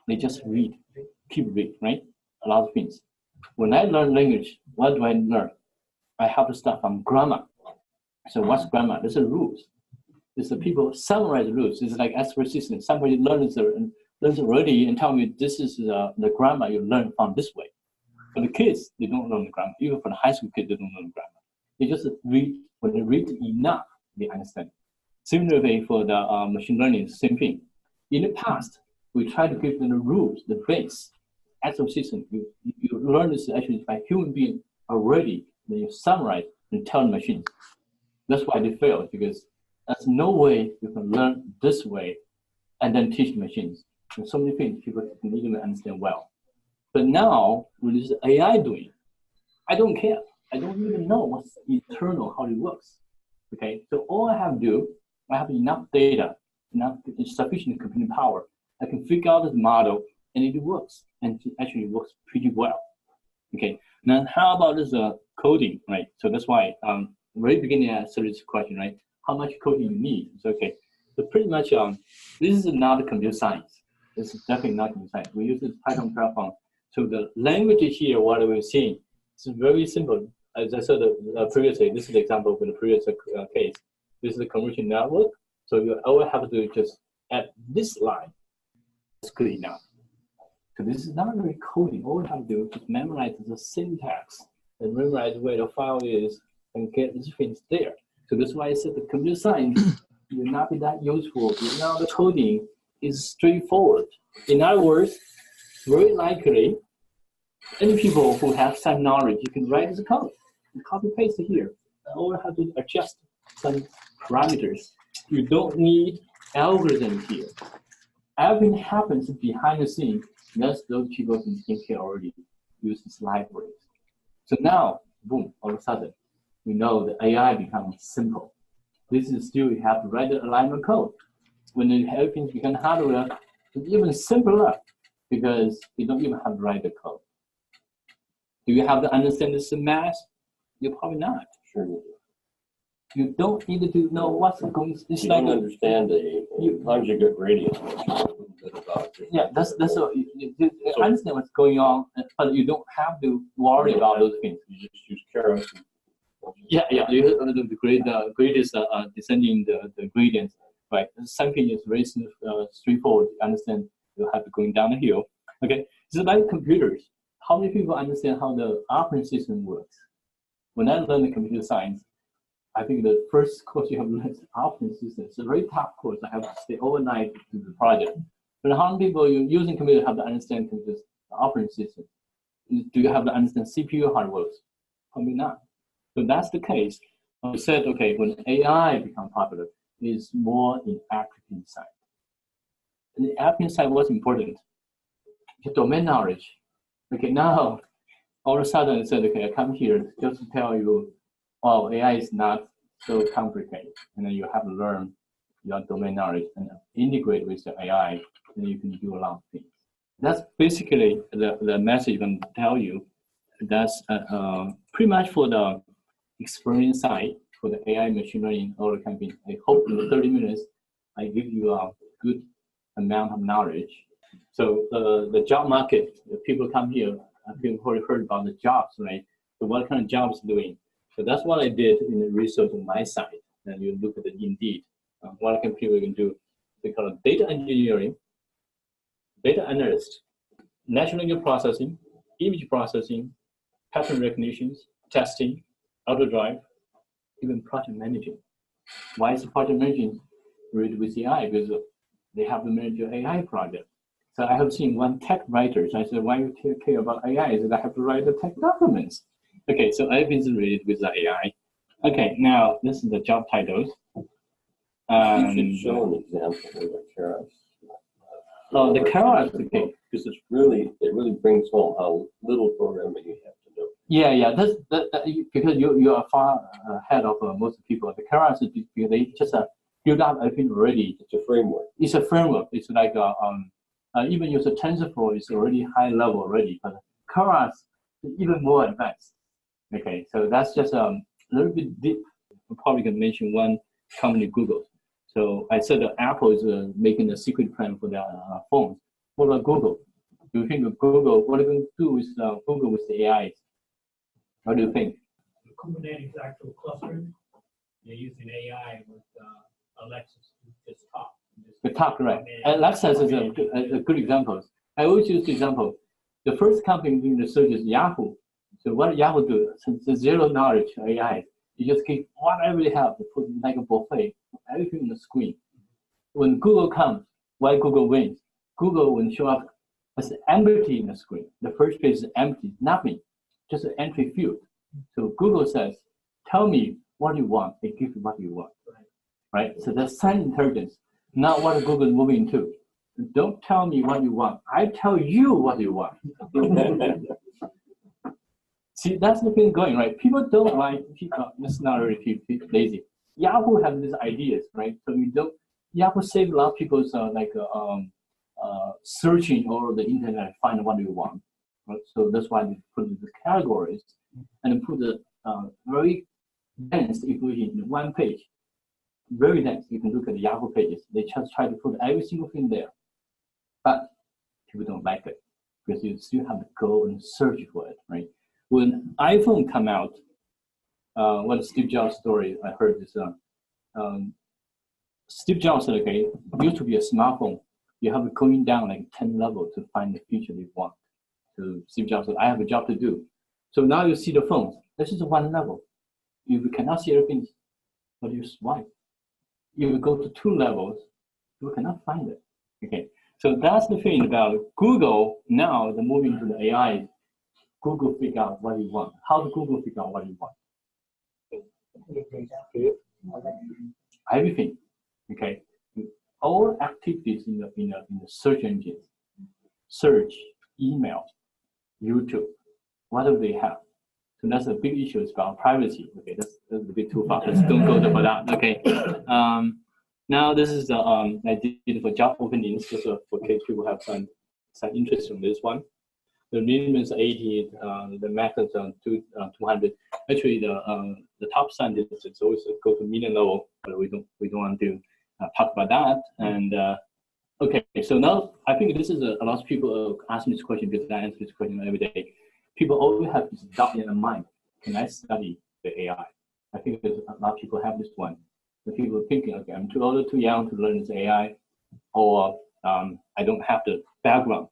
They just read, keep reading, right? A lot of things. When I learn language, what do I learn? I have to start from grammar. So what's grammar? There's a rules. There's the people summarize the rules. It's like expert system. Somebody learns already and tell me this is the grammar you learn from this way. For the kids, they don't learn the grammar. Even for the high school kids, they don't learn the grammar. They just read. When they read enough, they understand. Similarly, for the machine learning, same thing. In the past, we try to give them the rules, the base, expert system. You learn this actually by human being already. Then you summarize and tell the machines. That's why they fail, because there's no way you can learn this way and then teach the machines. There's so many things people can even understand well. But now, with this AI doing, I don't care. I don't even know what's internal, how it works. Okay, so all I have to do, I have enough data, enough sufficient computing power. I can figure out this model, and it works, and it actually works pretty well. Okay, now how about this coding, right? So that's why very beginning I started this question, right? How much coding you need? It's okay. So pretty much this is not computer science. This is definitely not computer science. We use this Python platform. So the language here, what we're seeing, it's very simple. As I said previously, this is the example for the previous case. This is the convolution network. So you always have to just add this line. It's good enough. So this is not really coding. All we have to do is memorize the syntax and memorize where the file is and get these things there. So that's why I said the computer science will not be that useful. Now the coding is straightforward. In other words, very likely, any people who have some knowledge, you can write the code and copy paste it here. All you have to adjust some parameters. You don't need algorithm here. Everything happens behind the scenes. That's those people can take care already use these libraries. So now, boom, all of a sudden, we know the AI becomes simple. This is still, you have to write the alignment code. When everything becomes hardware, it's even simpler because you don't even have to write the code. Do you have to understand this math? You're probably not. Sure. You don't need to know what's going on. You don't understand as long as you get gradient. Yeah, that's what you understand what's going on, but you don't have to worry about those things. You just use carrots. Yeah. The grade is descending the gradients, right? Something is very straightforward. You understand you have to going down the hill. Okay, it's like computers. How many people understand how the operating system works? When I learned computer science, I think the first course you have learned is operating system. It's a very tough course. I have to stay overnight to do the project. But how many people using computer have to understand computer operating system? Do you have to understand CPU hardware? Probably not. So that's the case. I said, okay, when AI become popular, it's more in application side. And the application side was important. The domain knowledge. Okay, now all of a sudden I said, okay, I come here just to tell you, oh, AI is not so complicated. And then you have to learn your domain knowledge and integrate with the AI, and you can do a lot of things. That's basically the message I'm going to tell you. That's pretty much for the experience side, for the AI machine learning or campaign. I hope in the 30 minutes, I give you a good amount of knowledge. So the job market, the people come here, people already heard about the jobs, right? So what kind of jobs doing? So that's what I did in the research on my side. And you look at the Indeed. What can people can do? They call it data engineering, data analyst, natural language processing, image processing, pattern recognitions, testing, auto drive, even project managing. Why is project managing related with AI? Because they have to manage your AI project. So I have seen one tech writer. So I said, why do you care about AI? Is that I have to write the tech documents. Okay, so everything is related with the AI. Okay, now this is the job titles. You should show an example of the Keras. Oh, the Keras, okay. Because it really brings home how little programming you have to do. Yeah. Because you are far ahead of most people. The Keras is because they just build up everything already. It's a framework. It's a framework. It's like even use a TensorFlow is already high level already, but Keras is even more advanced. Okay, so that's just a little bit deep. I probably can mention one company, Google. So I said that Apple is making a secret plan for their phones. What about Google? Do you think of Google, what are you going to do with Google with the AI? What do you think? Kubernetes actual clustering, they're using AI with Alexa to just talk. The talk, right. Alexa is a good example. I always use the example. The first company doing the search is Yahoo. So what Yahoo do, since the zero knowledge AI, you just keep whatever you have, to put like a buffet, everything on the screen. When Google comes, why Google wins? Google will show up as empty in the screen. The first page is empty, nothing, just an entry field. So Google says, tell me what you want, they give you what you want, right? So that's science intelligence, not what Google is moving to. Don't tell me what you want, I tell you what you want. See, that's the thing going, right? People don't like, it's not really lazy. Yahoo has these ideas, right? So Yahoo saved a lot of people's searching all over the internet, find what you want. Right? So that's why they put the categories and put the very dense information in one page. Very dense. You can look at the Yahoo pages. They just try to put every single thing there. But people don't like it because you still have to go and search for it, right? When iPhone come out, what Steve Jobs story I heard is Steve Jobs said, okay, used to be a smartphone. You have to going down like 10 levels to find the feature you want. So Steve Jobs said, I have a job to do. So now you see the phones. This is one level. If you cannot see everything, what do you swipe? If you go to 2 levels, you cannot find it. Okay, so that's the thing about Google. Now they're moving to the AI. Google figure out what you want. How does Google figure out what you want? Everything. Okay. All activities in the search engines, search, email, YouTube, whatever they have. So that's a big issue. It's about privacy. Okay, that's a bit too far. Let's don't go for that. Okay. Now this is the I did for job openings, just for case people have some interest in this one. The minimum is 80, the max is 200. Actually, the top scientists it's always go to million level, but we don't want to talk about that. And okay, so now I think this is a lot of people ask me this question because I answer this question every day. People always have this doubt in their mind: can I study the AI? I think there's a lot of people have this one. The people are thinking, okay, I'm too old or too young to learn this AI, or I don't have the background.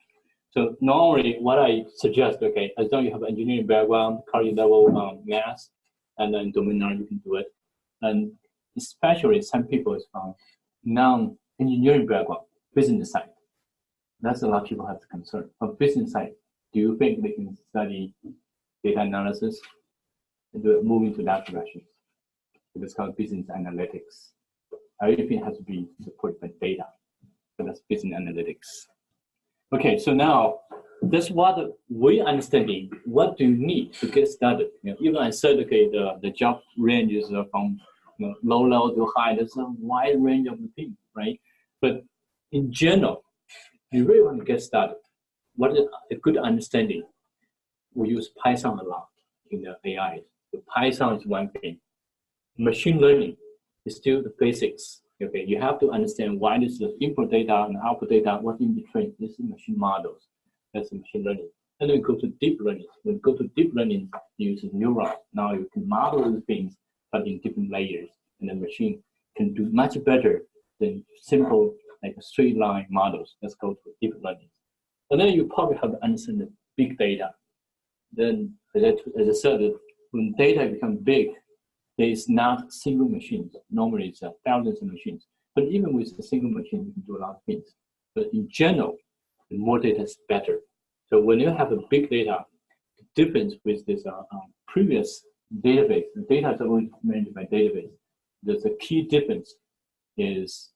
So normally what I suggest, okay, as long as you have engineering background, college level math, and then domain knowledge, you can do it. And especially some people is from non-engineering background, business side. That's a lot of people have the concern. From business side, do you think they can study data analysis and move into that direction? It's called business analytics. Everything has to be supported by data. So that's business analytics. Okay, so now that's what we understanding. What do you need to get started? Even I said, okay, the job ranges from low level to high. There's a wide range of the things, right? But in general, you really want to get started. What is a good understanding? We use Python a lot in the AI. So Python is one thing. Machine learning is still the basics. Okay, you have to understand why this is the input data and output data, what's in between. This is machine models. That's machine learning. And then we go to deep learning. When you go to deep learning, you use neurons. Now you can model the things, but in different layers. And the machine can do much better than simple, like a straight line models. Let's go to deep learning. And then you probably have to understand the big data. Then, as I said, when data becomes big, there is not single machines. Normally, it's thousands of machines. But even with a single machine, you can do a lot of things. But in general, the more data is better. So when you have a big data, the difference with this previous database, the data is always managed by database. There's a key difference is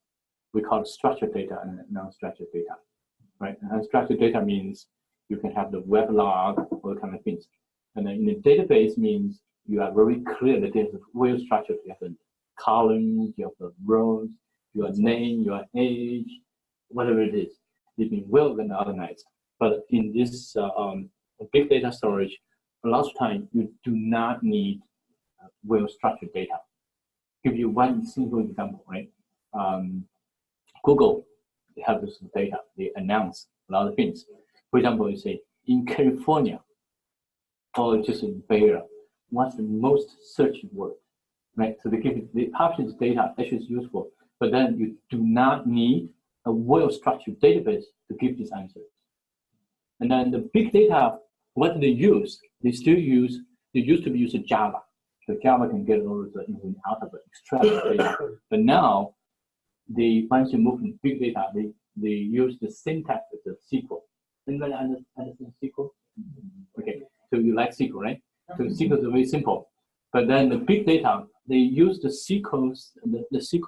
we call it structured data and non-structured data, right? And unstructured data means you can have the web log, all kind of things. And then in the database means you are very clear that there's a well structured. You have the columns, you have the rows, your name, your age, whatever it is. It's been well organized. But in this big data storage, a lot of time you do not need well structured data. Give you one simple example, right? Google, they have this data. They announce a lot of things. For example, you say in California, or just in Bay Area, what's the most searched word, right? So they publish this data, actually is useful, but then you do not need a well-structured database to give this answer. And then the big data, what they use, they used to be using Java. So Java can get all the information out of it, extract the data. But now, once you move from big data, they use the syntax of the SQL. Anybody understand SQL? Okay, so you like SQL, right? So SQL is very simple. But then the big data, they use the SQL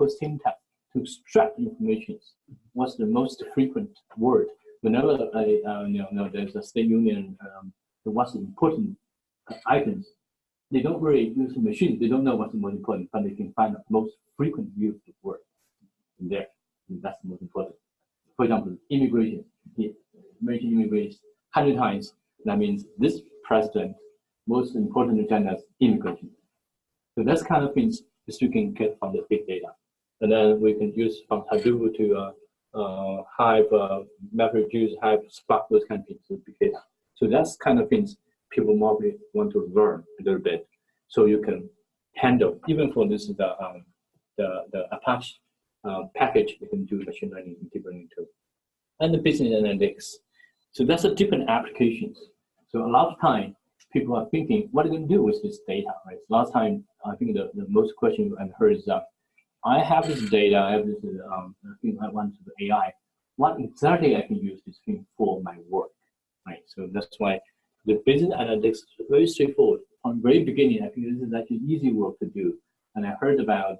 syntax to extract information. What's the most frequent word? Whenever there's a state union, what's the important items, they don't really use the machine. They don't know what's the most important, but they can find the most frequent used word in there. And that's the most important. For example, immigration. Mention immigration 100 times. That means this president most important agenda is immigration. So that's kind of things that you can get from the big data. And then we can use from Hadoop to Hive, MapReduce, Hive, Spark, those kind of things to big data. So that's kind of things people probably want to learn a little bit. So you can handle, even for this, the Apache package, you can do machine learning and deep learning too. And the business analytics. So that's a different applications. So a lot of time, people are thinking, what are you going to do with this data, right? So last time, I think the most question I've heard is, I have this data, I have this thing I want to do AI. What exactly I can use this thing for my work, right? So that's why the business analytics is very straightforward. From the very beginning, I think this is actually easy work to do. And I heard about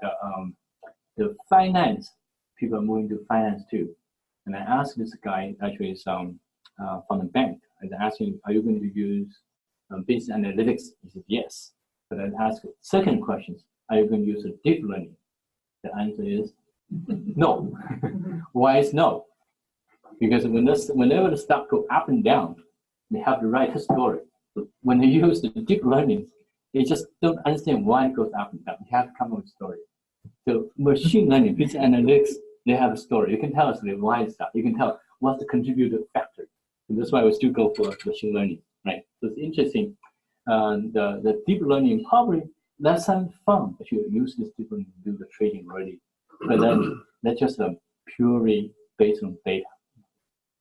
the finance, people are moving to finance too. And I asked this guy, actually is from the bank, and I asked him, are you going to use business analytics? He said, yes. But I asked second question, are you going to use a deep learning? The answer is no. Why is no? Because whenever the stock go up and down, they have to write a story. But when they use the deep learning, they just don't understand why it goes up and down. You have to come up with a story. So machine learning, business analytics, they have a story. You can tell us why it's up. You can tell what's the contributor factor. And that's why we still go for machine learning, right? So it's interesting. The deep learning probably that sounds fun, but you use this deep learning to do the trading already. But then that's just purely based on data,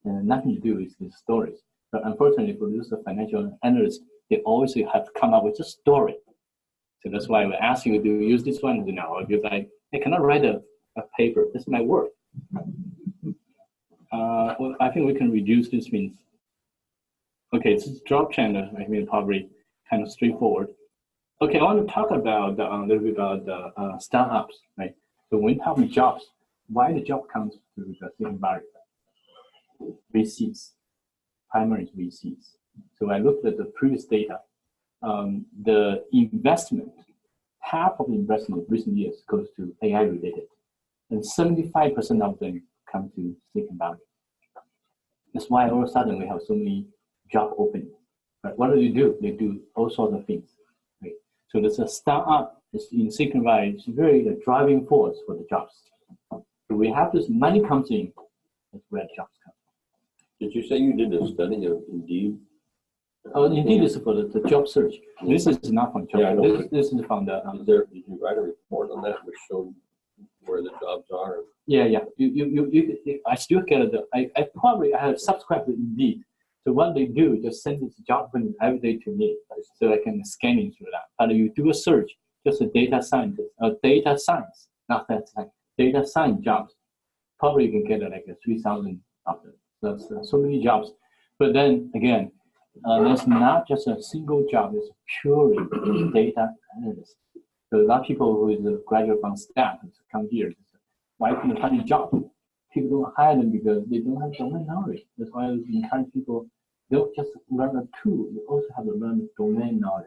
and nothing to do with the stories. But unfortunately, for those financial analysts, they always have to come up with a story. So that's why we're asking you, do you use this one? No, because I cannot write a paper. This is my work. Well, I think we can reduce this means. Okay, this is drop channel. I mean, probably kind of straightforward. Okay, I want to talk about a little bit about the startups, right? So when we talk about jobs, why the job comes to the Silicon Valley? VCs, primary VCs. So I looked at the previous data. The investment, half of the investment in recent years goes to AI related, and 75% of them come to Silicon Valley. That's why all of a sudden we have so many job openings. Right? What do? They do all sorts of things. Right? So there's a startup in Silicon Valley. It's really the driving force for the jobs. So we have this money comes in, that's where jobs come. Did you say you did a study of Indeed? Oh, Indeed is for the job search. This is not from job. Yeah, I know. This is from the. Did you write a report on that which showed where the jobs are? Yeah. I still get the. I probably have subscribed to Indeed. So what they do, just send this job opening every day to me, so I can scan it through that. But you do a search, just a data scientist, data science, not that science, data science jobs. Probably you can get like 3,000 of them. That's so many jobs. But then again, there's not just a single job. It's purely data analyst. So a lot of people who is a graduate from staff come here. Why couldn't find a job? People don't hire them because they don't have domain knowledge. That's why we encourage people, don't just learn a tool, you also have to learn domain knowledge.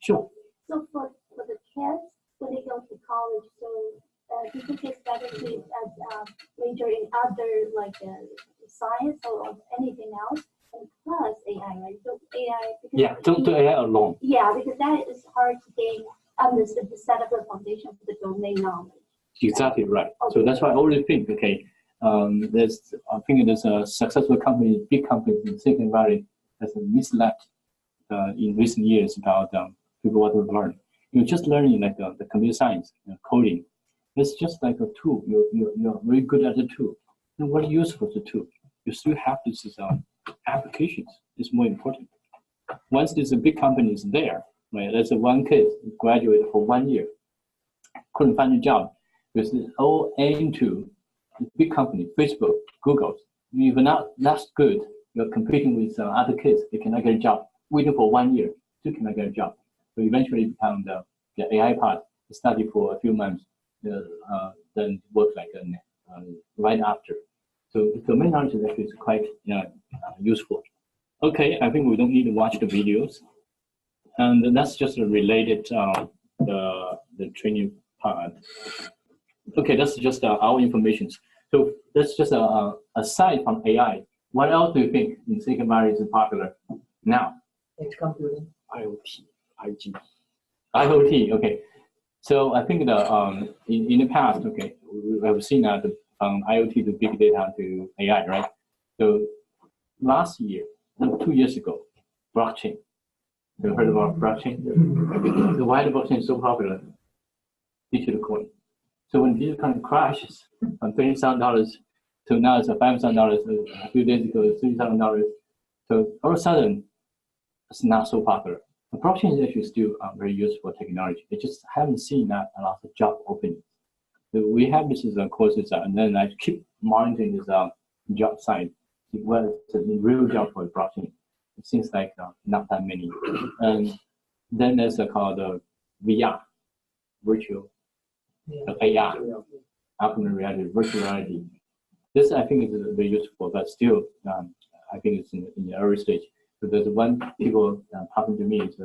Sure. So for the kids, when they go to college, so do you think it's better to major in other like science or anything else, and plus AI, right? So AI. Yeah, don't do AI alone. Yeah, because that is hard to gain to set up a foundation for the domain knowledge. Exactly right. Okay. So that's why I always think, okay, I think there's a successful company, big company in Silicon Valley that's misled in recent years about people want to learn. You're just learning like the computer science, coding. It's just like a tool. You're very good at the tool. And what use for the tool? You still have this applications. It's more important. Once there's a big company is there, right? There's one kid who graduated for 1 year, couldn't find a job. Because it's all aimed to big company, Facebook, Google. If you're not that's good, you're competing with other kids. They cannot get a job. Waiting for 1 year, still cannot get a job. So eventually become the AI part. Study for a few months, then work like right after. So the domain knowledge is actually quite useful. Okay, I think we don't need to watch the videos, and that's just related the training part. Okay, that's just our information. So that's just aside from AI. What else do you think in Silicon Valley is popular now? Edge computing. IoT, 5G. IoT, okay. So I think the in the past, okay, we have seen that from IoT to big data to AI, right? So last year, 2 years ago, blockchain. You heard about blockchain? So why the blockchain is so popular? Digital coin. So when digital coin crashes from $20,000 to now it's $5,000, a few days ago it's $3,000. So all of a sudden, it's not so popular. The blockchain is actually still very useful technology. They just haven't seen that a lot of job openings. So we have this courses, and then I keep monitoring this job site. Well, it's a real job for blockchain. It seems like not that many. And then there's called VR, virtual AR, augmented reality, virtual reality. This I think is very useful, but still, I think it's in the early stage. So there's one people talking to me is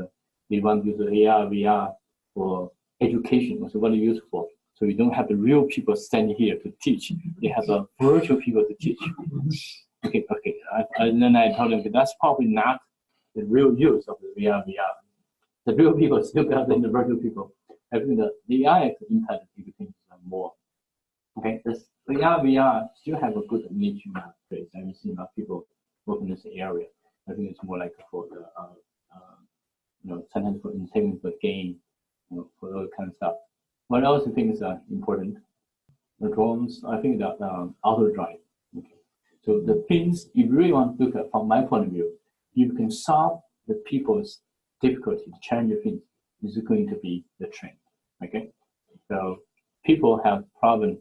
they want to use AR, VR for education. So what is useful? So you don't have the real people standing here to teach. They have virtual people to teach. Okay. And then I told them that's probably not the real use of the VR. The real people are still better than the virtual people. I think the AI can impact education more. Okay, this VR still have a good niche in that place. I've seen a lot of people work in this area. I think it's more like for the sometimes for entertainment, for game, for all kind of stuff. What else I think is important? The drones. I think that auto drive. Okay, so the things you really want to look at from my point of view, you can solve the people's difficulty, challenge things. is going to be the trend. Okay, so people have problem,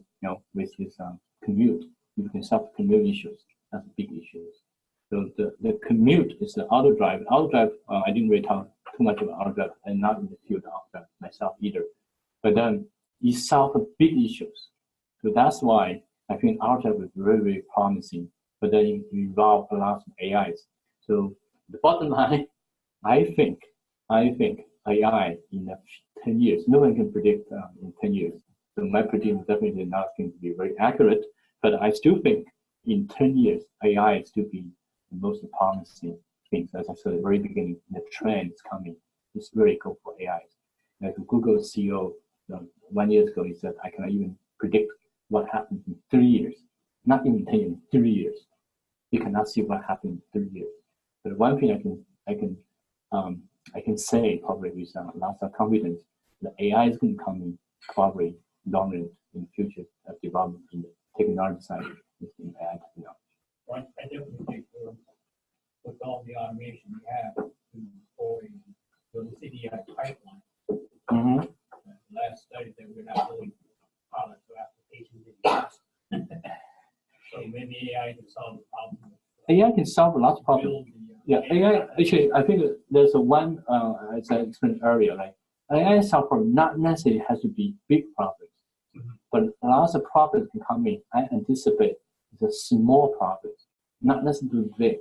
with this commute. You can solve commute issues. That's big issues. So the commute is the auto drive. Auto drive, I didn't really talk too much about auto drive. I'm not in the field of that myself either. But then it solves big issues. So that's why I think auto drive is very, very promising. But then it involves a lot of AIs. So the bottom line, I think AI in 10 years, no one can predict in 10 years. So my prediction is definitely not going to be very accurate, but I still think in 10 years, AI is still be the most promising things. As I said at the very beginning, the trend is coming. It's very good for AI. Like Google CEO 1 year ago, he said, I cannot even predict what happens in 3 years. Not even 10 years, 3 years. You cannot see what happened in 3 years. But one thing I can say probably with lots of confidence, the AI is going to come in probably dominant in future development in the technology side in AI technology. I definitely think with all the automation we have for the CDI pipeline, Mm-hmm. the last study that we're not really products or applications in use. So maybe AI can solve the problem. AI can solve a lot of problems. Build the, Yeah, AI, actually, I think there's one, as I explained earlier, like AI software not necessarily has to be big problems, but lots of problems can come in. I anticipate the small problems, not necessarily big.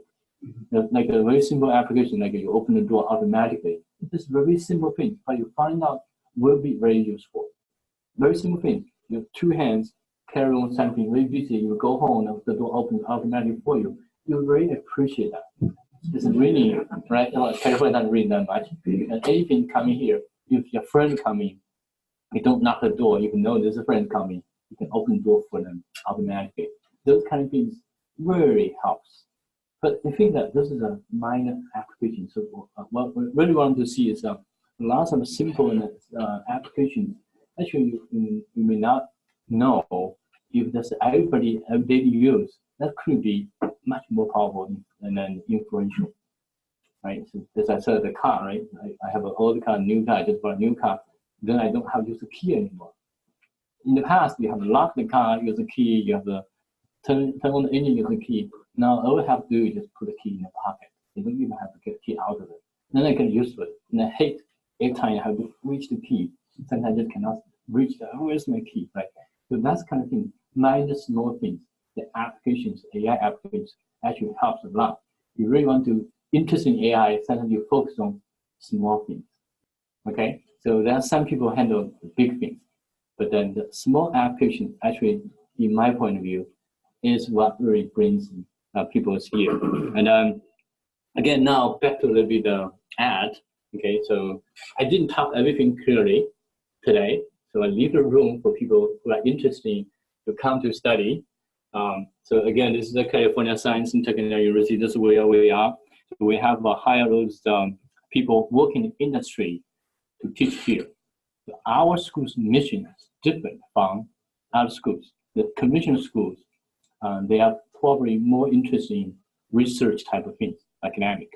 Like a very simple application, like you open the door automatically. It's very simple thing, but you find out will be very useful. Very simple thing. You have two hands, carry on something very busy. You go home, and the door opens automatically for you. You really appreciate that. It's really, right? California doesn't read that much. And anything coming here, if your friend coming, you don't knock the door, you can know there's a friend coming. You can open the door for them automatically. Those kind of things really helps. But I think that this is a minor application. So what we really want to see is lots of simple applications. Actually, you may not know if that's everybody daily use. That could be much more powerful and then influential, right? So as I said, the car, right? I have an old car, new car, I just bought a new car. Then I don't have to use the key anymore. In the past, you have to lock the car, use the key, you have to turn on the engine, use the key. Now all we have to do is just put the key in the pocket. You don't even have to get the key out of it. Then I can use it. And I hate every time I have to reach the key. Sometimes I just cannot reach that. Where's my key, right? So that's kind of thing, minor small things. The applications, AI applications, actually helps a lot. You really want to interest in AI, sometimes you focus on small things. Okay, so there are some people handle big things, but then the small application, actually, in my point of view, is what really brings people's ear. And again, now back to the ad. Okay, so I didn't talk everything clearly today, so I leave the room for people who are interested to come to study. So again, this is the California Science and Technology University. This is where we are. So we have hired those people working in industry to teach here. So our school's mission is different from other schools. The conventional schools, they are probably more interested in research type of things, academic.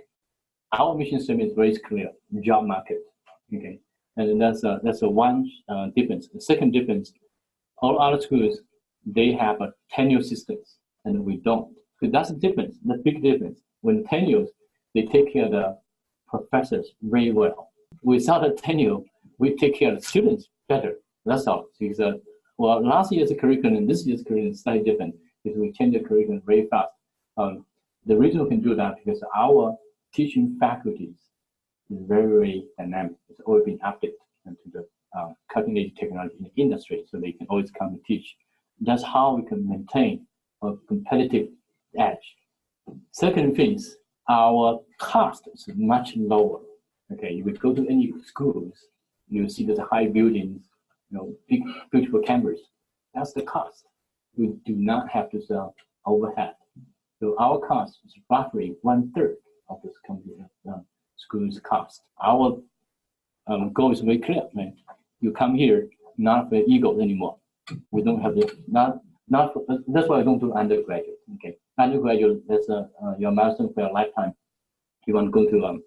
Our mission statement is very clear: job market. Okay, and that's a one difference. The second difference, all other schools, they have a tenure systems, and we don't. So that's the difference, the big difference. When tenures, they take care of the professors very well. Without a tenure, we take care of the students better. That's all. So well, last year's curriculum and this year's curriculum is slightly different because we change the curriculum very fast. The reason we can do that because our teaching faculties is very, very dynamic. It's always been updated to the cutting edge technology in the industry, so they can always come and teach. That's how we can maintain a competitive edge. Second thing is our cost is much lower. Okay, if we go to any schools, you see there's high buildings, big, beautiful campus. That's the cost. We do not have to sell overhead. So our cost is roughly 1/3 of this school's cost. Our goal is very clear, man. You come here not for ego anymore. We don't have the that's why I don't do undergraduate. Okay, undergraduate, that's your milestone for your lifetime. You want to go to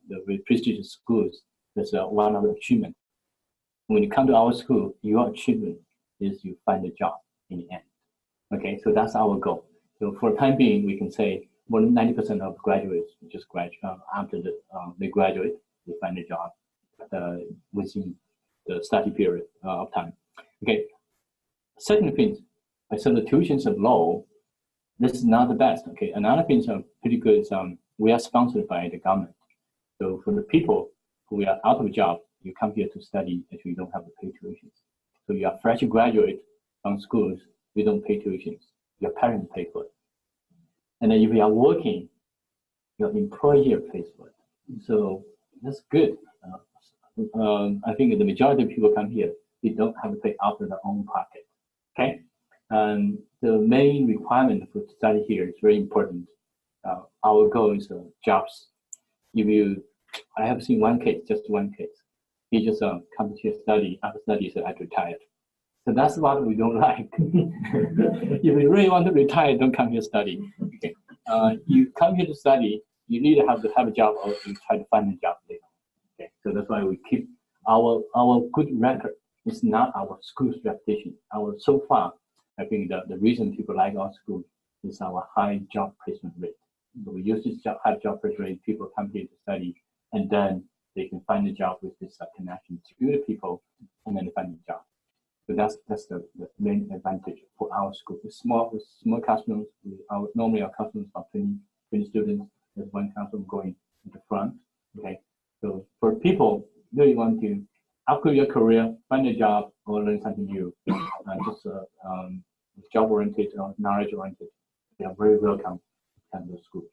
the very prestigious schools. That's one of the achievements. When you come to our school, your achievement is you find a job in the end. Okay, so that's our goal. So for the time being, we can say more than 90% of graduates just graduate after they graduate, they find a job within the study period of time. Okay. Second thing, so the tuitions are low. This is not the best. Okay. Another thing are pretty good is we are sponsored by the government. So for the people who are out of a job, you come here to study if you don't have to pay tuitions. So you are fresh graduate from schools, you don't pay tuitions. Your parents pay for it. And then if you are working, your employer pays for it. So that's good. I think the majority of people come here, they don't have to pay out of their own pocket. Okay? And the main requirement for study here is very important. Our goal is jobs. I have seen one case, just one case. He just comes here study, after study he said, I retired. So that's what we don't like. If you really want to retire, don't come here study. Okay. You come here to study, you need to have a job or you try to find a job later. Okay. So that's why we keep our good record. It's not our school's reputation. So far, I think the reason people like our school is our high job placement rate. So we use this high job placement rate, people come here to study, and then they can find a job with this connection to the people, and then they find a job. So that's the main advantage for our school. With small classrooms, normally our classrooms are 20 students. There's one classroom going in the front. Okay, so for people really want to upgrade your career, find a job, or learn something new, just job-oriented or knowledge-oriented, they are very welcome to come to school.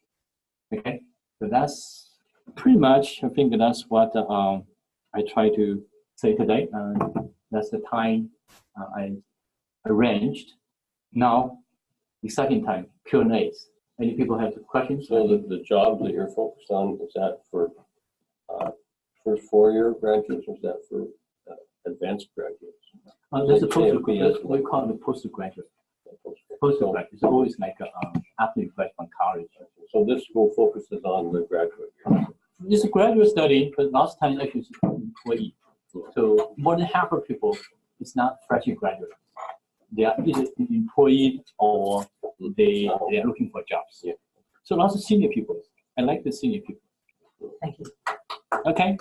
Okay, so that's pretty much. I think that's what I try to say today. That's the time I arranged. Now, exciting time, Q&As. Any people have questions? So the jobs that you're focused on, is that for first 4-year graduates, or is that for advanced graduates? There's a postgraduate. We call it a postgraduate. Postgraduate. It's always like after you graduate from college. So this school focuses on the graduate year. It's a graduate study, but last time actually it's employee. So more than half of people, it's not fresh graduates. They are either employed or they are looking for jobs. Yeah. So lots of senior people. I like the senior people. Thank you. Okay,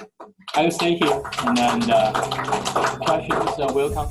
I will stay here, and then questions are welcome.